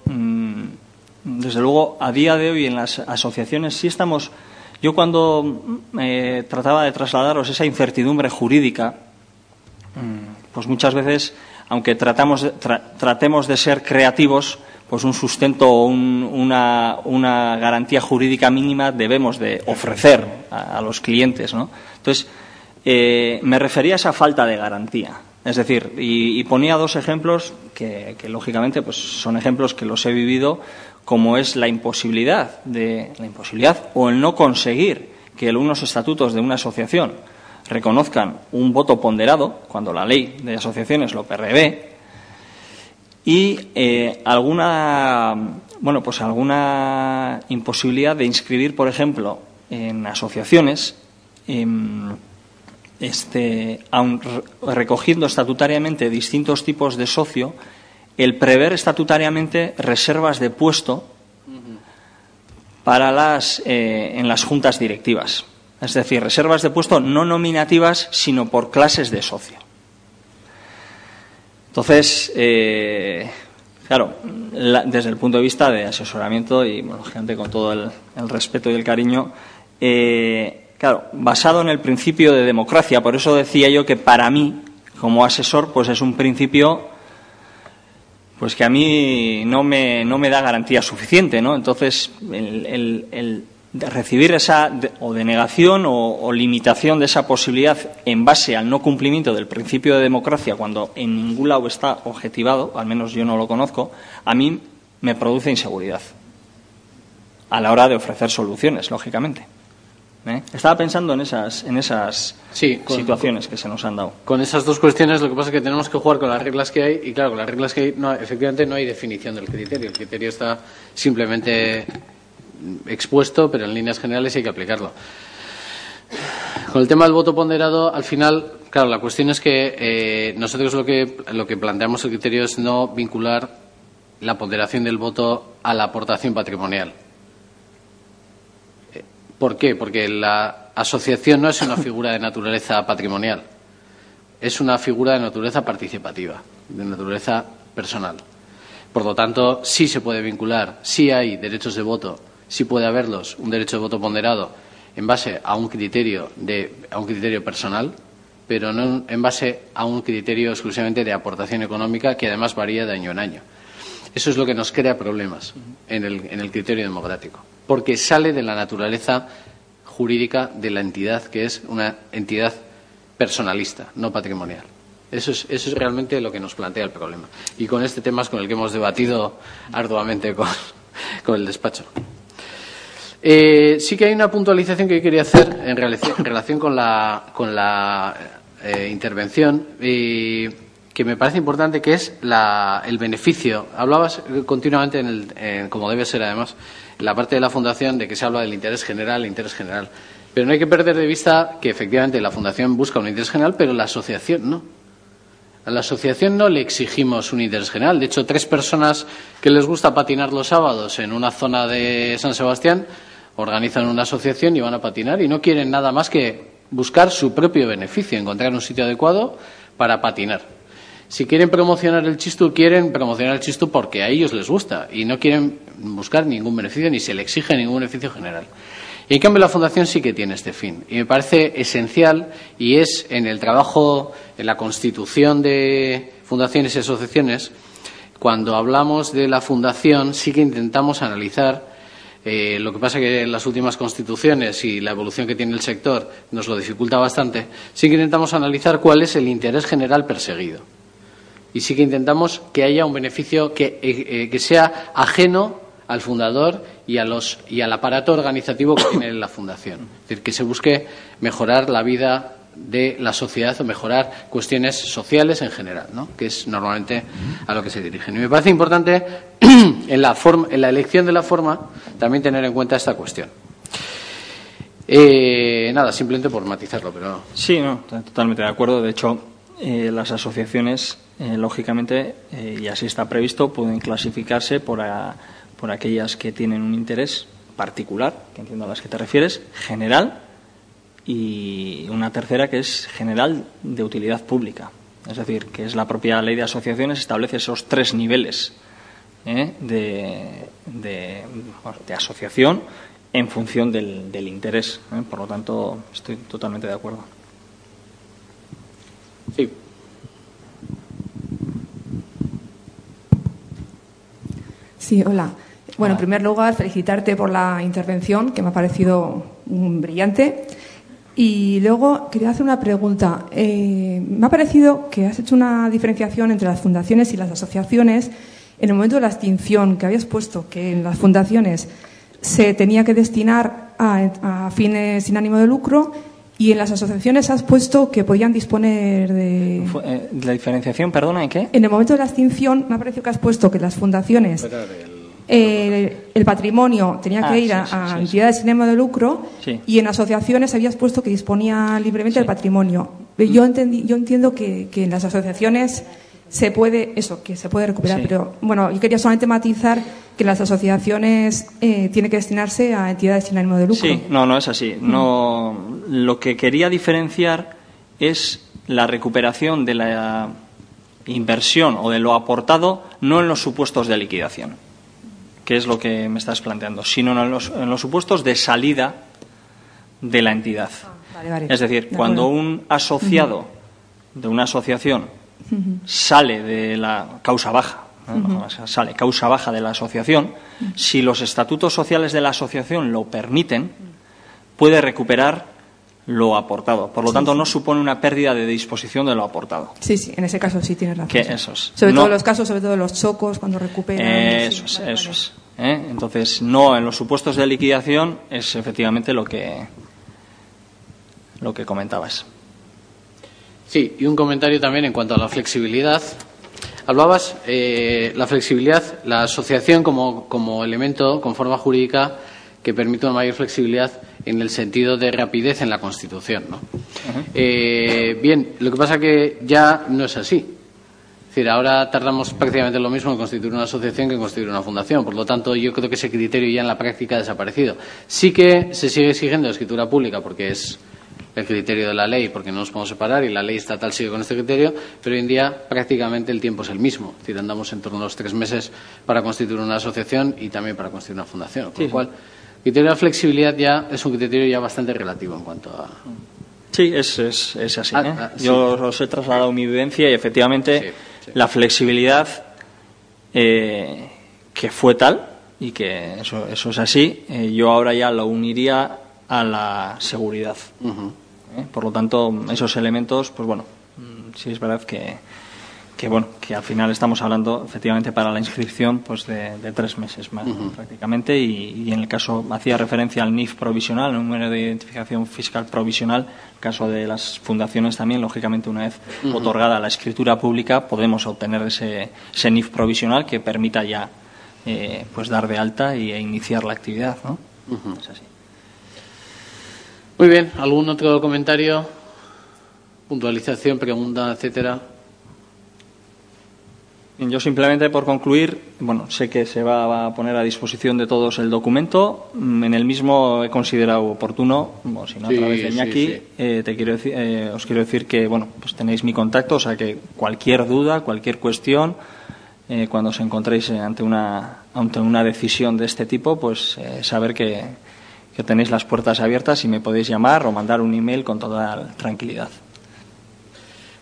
desde luego a día de hoy en las asociaciones sí estamos. Yo cuando trataba de trasladaros esa incertidumbre jurídica, pues muchas veces, aunque tratemos de ser creativos, pues un sustento o una garantía jurídica mínima debemos de ofrecer a los clientes, ¿no? Entonces, me refería a esa falta de garantía. Es decir, y ponía 2 ejemplos que lógicamente pues son ejemplos que los he vivido, como es la imposibilidad o el no conseguir que unos estatutos de una asociación reconozcan un voto ponderado, cuando la ley de asociaciones lo prevé, y alguna imposibilidad de inscribir, por ejemplo, en asociaciones, aun recogiendo estatutariamente distintos tipos de socio, el prever estatutariamente reservas de puesto para en las juntas directivas. Es decir, reservas de puesto no nominativas, sino por clases de socio. Entonces, claro, desde el punto de vista de asesoramiento y, lógicamente, con todo el respeto y el cariño, claro, basado en el principio de democracia, por eso decía yo que para mí, como asesor, pues es un principio pues que a mí no me da garantía suficiente, ¿no? Entonces, el recibir esa denegación o limitación de esa posibilidad en base al no cumplimiento del principio de democracia, cuando en ningún lado está objetivado, al menos yo no lo conozco, a mí me produce inseguridad a la hora de ofrecer soluciones, lógicamente. Estaba pensando en esas situaciones que se nos han dado. Con esas 2 cuestiones, lo que pasa es que tenemos que jugar con las reglas que hay, y claro, con las reglas que hay, efectivamente no hay definición del criterio. El criterio está simplemente expuesto, pero en líneas generales hay que aplicarlo. Con el tema del voto ponderado, al final, claro, la cuestión es que nosotros lo que planteamos el criterio es no vincular la ponderación del voto a la aportación patrimonial. ¿Por qué? Porque la asociación no es una figura de naturaleza patrimonial, es una figura de naturaleza participativa, de naturaleza personal. Por lo tanto, sí se puede vincular, sí hay derechos de voto, sí puede haberlos, un derecho de voto ponderado en base a un criterio personal, pero no en base a un criterio exclusivamente de aportación económica que además varía de año en año. Eso es lo que nos crea problemas en el criterio democrático, porque sale de la naturaleza jurídica de la entidad, que es una entidad personalista, no patrimonial. Eso es realmente lo que nos plantea el problema. Y con este tema es con el que hemos debatido arduamente con el despacho. Sí que hay una puntualización que yo quería hacer en relación con la intervención que me parece importante, que es el beneficio. Hablabas continuamente, como debe ser además, en la parte de la Fundación, de que se habla del interés general, Pero no hay que perder de vista que efectivamente la Fundación busca un interés general, pero la asociación no. A la asociación no le exigimos un interés general. De hecho, 3 personas que les gusta patinar los sábados en una zona de San Sebastián organizan una asociación y van a patinar y no quieren nada más que buscar su propio beneficio, encontrar un sitio adecuado para patinar. Si quieren promocionar el Chistu, quieren promocionar el Chistu porque a ellos les gusta y no quieren buscar ningún beneficio ni se le exige ningún beneficio general. Y en cambio la Fundación sí que tiene este fin y me parece esencial, y es en el trabajo, en la constitución de fundaciones y asociaciones, cuando hablamos de la Fundación sí que intentamos analizar, lo que pasa que en las últimas constituciones y la evolución que tiene el sector nos lo dificulta bastante, sí que intentamos analizar cuál es el interés general perseguido. Y sí que intentamos que haya un beneficio que sea ajeno al fundador y al aparato organizativo que tiene la Fundación. Es decir, que se busque mejorar la vida de la sociedad o mejorar cuestiones sociales en general, ¿no? Que es normalmente a lo que se dirigen. Y me parece importante en la elección de la forma también tener en cuenta esta cuestión. Nada, simplemente por matizarlo, pero... Sí, no, totalmente de acuerdo. De hecho, las asociaciones, lógicamente, y así está previsto, pueden clasificarse por aquellas que tienen un interés particular, que entiendo a las que te refieres, general, y una tercera que es general de utilidad pública. Es decir, que es la propia ley de asociaciones, establece esos 3 niveles de asociación en función del interés. Por lo tanto, estoy totalmente de acuerdo. Sí. Sí, hola. Bueno, en primer lugar, felicitarte por la intervención, que me ha parecido brillante. Y luego quería hacer una pregunta. Me ha parecido que has hecho una diferenciación entre las fundaciones y las asociaciones en el momento de la extinción, que habías puesto que en las fundaciones se tenía que destinar a fines sin ánimo de lucro, y en las asociaciones has puesto que podían disponer de... ¿La diferenciación, perdona, en qué? En el momento de la extinción me ha parecido que has puesto que las fundaciones... el patrimonio tenía que ir a entidades sin ánimo de lucro, y en asociaciones habías puesto que disponía libremente del patrimonio. Yo entiendo que en las asociaciones se puede recuperar, sí. Pero bueno, yo quería solamente matizar que en las asociaciones tiene que destinarse a entidades sin ánimo de lucro. Sí, no es así. No, lo que quería diferenciar es la recuperación de la inversión o de lo aportado, no en los supuestos de liquidación, que es lo que me estás planteando, sino en los supuestos de salida de la entidad. Vale. Es decir, cuando un asociado de una asociación sale de la causa baja, sale causa baja de la asociación, si los estatutos sociales de la asociación lo permiten, puede recuperar lo aportado. Por lo tanto, no supone una pérdida de disposición de lo aportado. Sí, en ese caso sí tienes razón. Eso es. Sobre todo los casos, sobre todo los chocos, cuando recuperan. Eso es. Entonces, no, en los supuestos de liquidación es efectivamente lo que comentabas. Sí, y un comentario también en cuanto a la flexibilidad. Hablabas, la flexibilidad, la asociación como elemento con forma jurídica que permite una mayor flexibilidad en el sentido de rapidez en la Constitución, ¿no? Bien, lo que pasa que ya no es así. Es Es decir, ahora tardamos prácticamente lo mismo en constituir una asociación que en constituir una fundación. Por lo tanto, yo creo que ese criterio ya en la práctica ha desaparecido. Sí que se sigue exigiendo escritura pública porque es el criterio de la ley, porque no nos podemos separar y la ley estatal sigue con este criterio, pero hoy en día prácticamente el tiempo es el mismo. Es decir, andamos en torno a los 3 meses para constituir una asociación y también para constituir una fundación. Con lo cual, el criterio de la flexibilidad ya es un criterio ya bastante relativo en cuanto a... Sí, es así. Sí. Yo os he trasladado mi vivencia y efectivamente Sí. la flexibilidad que fue tal y que eso es así, yo ahora ya lo uniría a la seguridad. Por lo tanto, esos elementos, pues bueno, sí es verdad que al final estamos hablando efectivamente para la inscripción pues de 3 meses más prácticamente y en el caso hacía referencia al NIF provisional, el número de identificación fiscal provisional. En el caso de las fundaciones también, lógicamente, una vez otorgada la escritura pública, podemos obtener ese NIF provisional que permita ya pues dar de alta e iniciar la actividad, ¿no? Es así. Muy bien, ¿algún otro comentario? Puntualización, pregunta, etcétera. Bien, yo simplemente por concluir, bueno, sé que se va a poner a disposición de todos el documento. En el mismo he considerado oportuno, si no a través de Iñaki, os quiero decir que bueno, pues tenéis mi contacto, o sea que cualquier duda, cualquier cuestión, cuando os encontréis ante una decisión de este tipo, pues saber que tenéis las puertas abiertas y me podéis llamar o mandar un email con toda tranquilidad.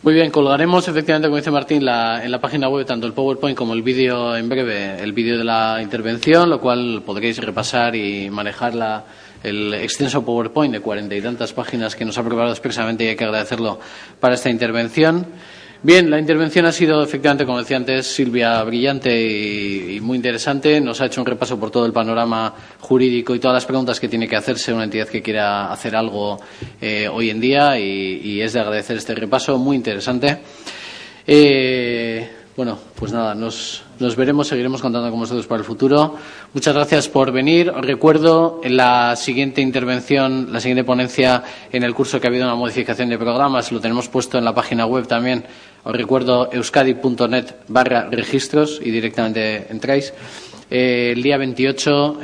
Muy bien, colgaremos efectivamente, como dice Martín, en la página web tanto el PowerPoint como el vídeo en breve, el vídeo de la intervención, lo cual podréis repasar y manejar el extenso PowerPoint de 40 y tantas páginas que nos ha preparado expresamente y hay que agradecerlo para esta intervención. Bien, la intervención ha sido efectivamente, como decía antes, Silvia, brillante y muy interesante. Nos ha hecho un repaso por todo el panorama jurídico y todas las preguntas que tiene que hacerse una entidad que quiera hacer algo hoy en día y es de agradecer este repaso, muy interesante. Bueno, pues nada, nos veremos, seguiremos contando con vosotros para el futuro. Muchas gracias por venir. Os recuerdo en la siguiente intervención, la siguiente ponencia en el curso que ha habido una modificación de programas, lo tenemos puesto en la página web también. Os recuerdo euskadi.net/registros y directamente entráis. El día 28,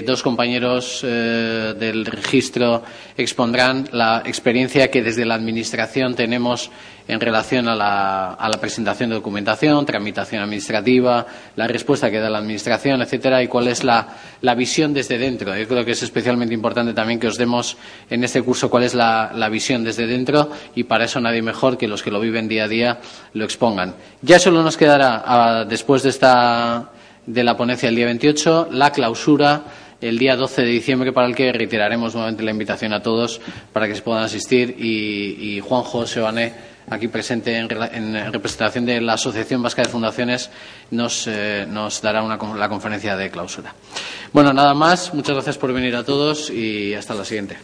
2 compañeros del registro expondrán la experiencia que desde la Administración tenemos en relación a la presentación de documentación, tramitación administrativa, la respuesta que da la Administración, etcétera, y cuál es la visión desde dentro. Yo creo que es especialmente importante también que os demos en este curso cuál es la visión desde dentro y para eso nadie mejor que los que lo viven día a día lo expongan. Ya solo nos quedará, después de la ponencia del día 28, la clausura el día 12 de diciembre, para el que reiteraremos nuevamente la invitación a todos para que se puedan asistir y Juanjo Sebané, aquí presente en representación de la Asociación Vasca de Fundaciones, nos dará la conferencia de clausura. Bueno, nada más. Muchas gracias por venir a todos y hasta la siguiente.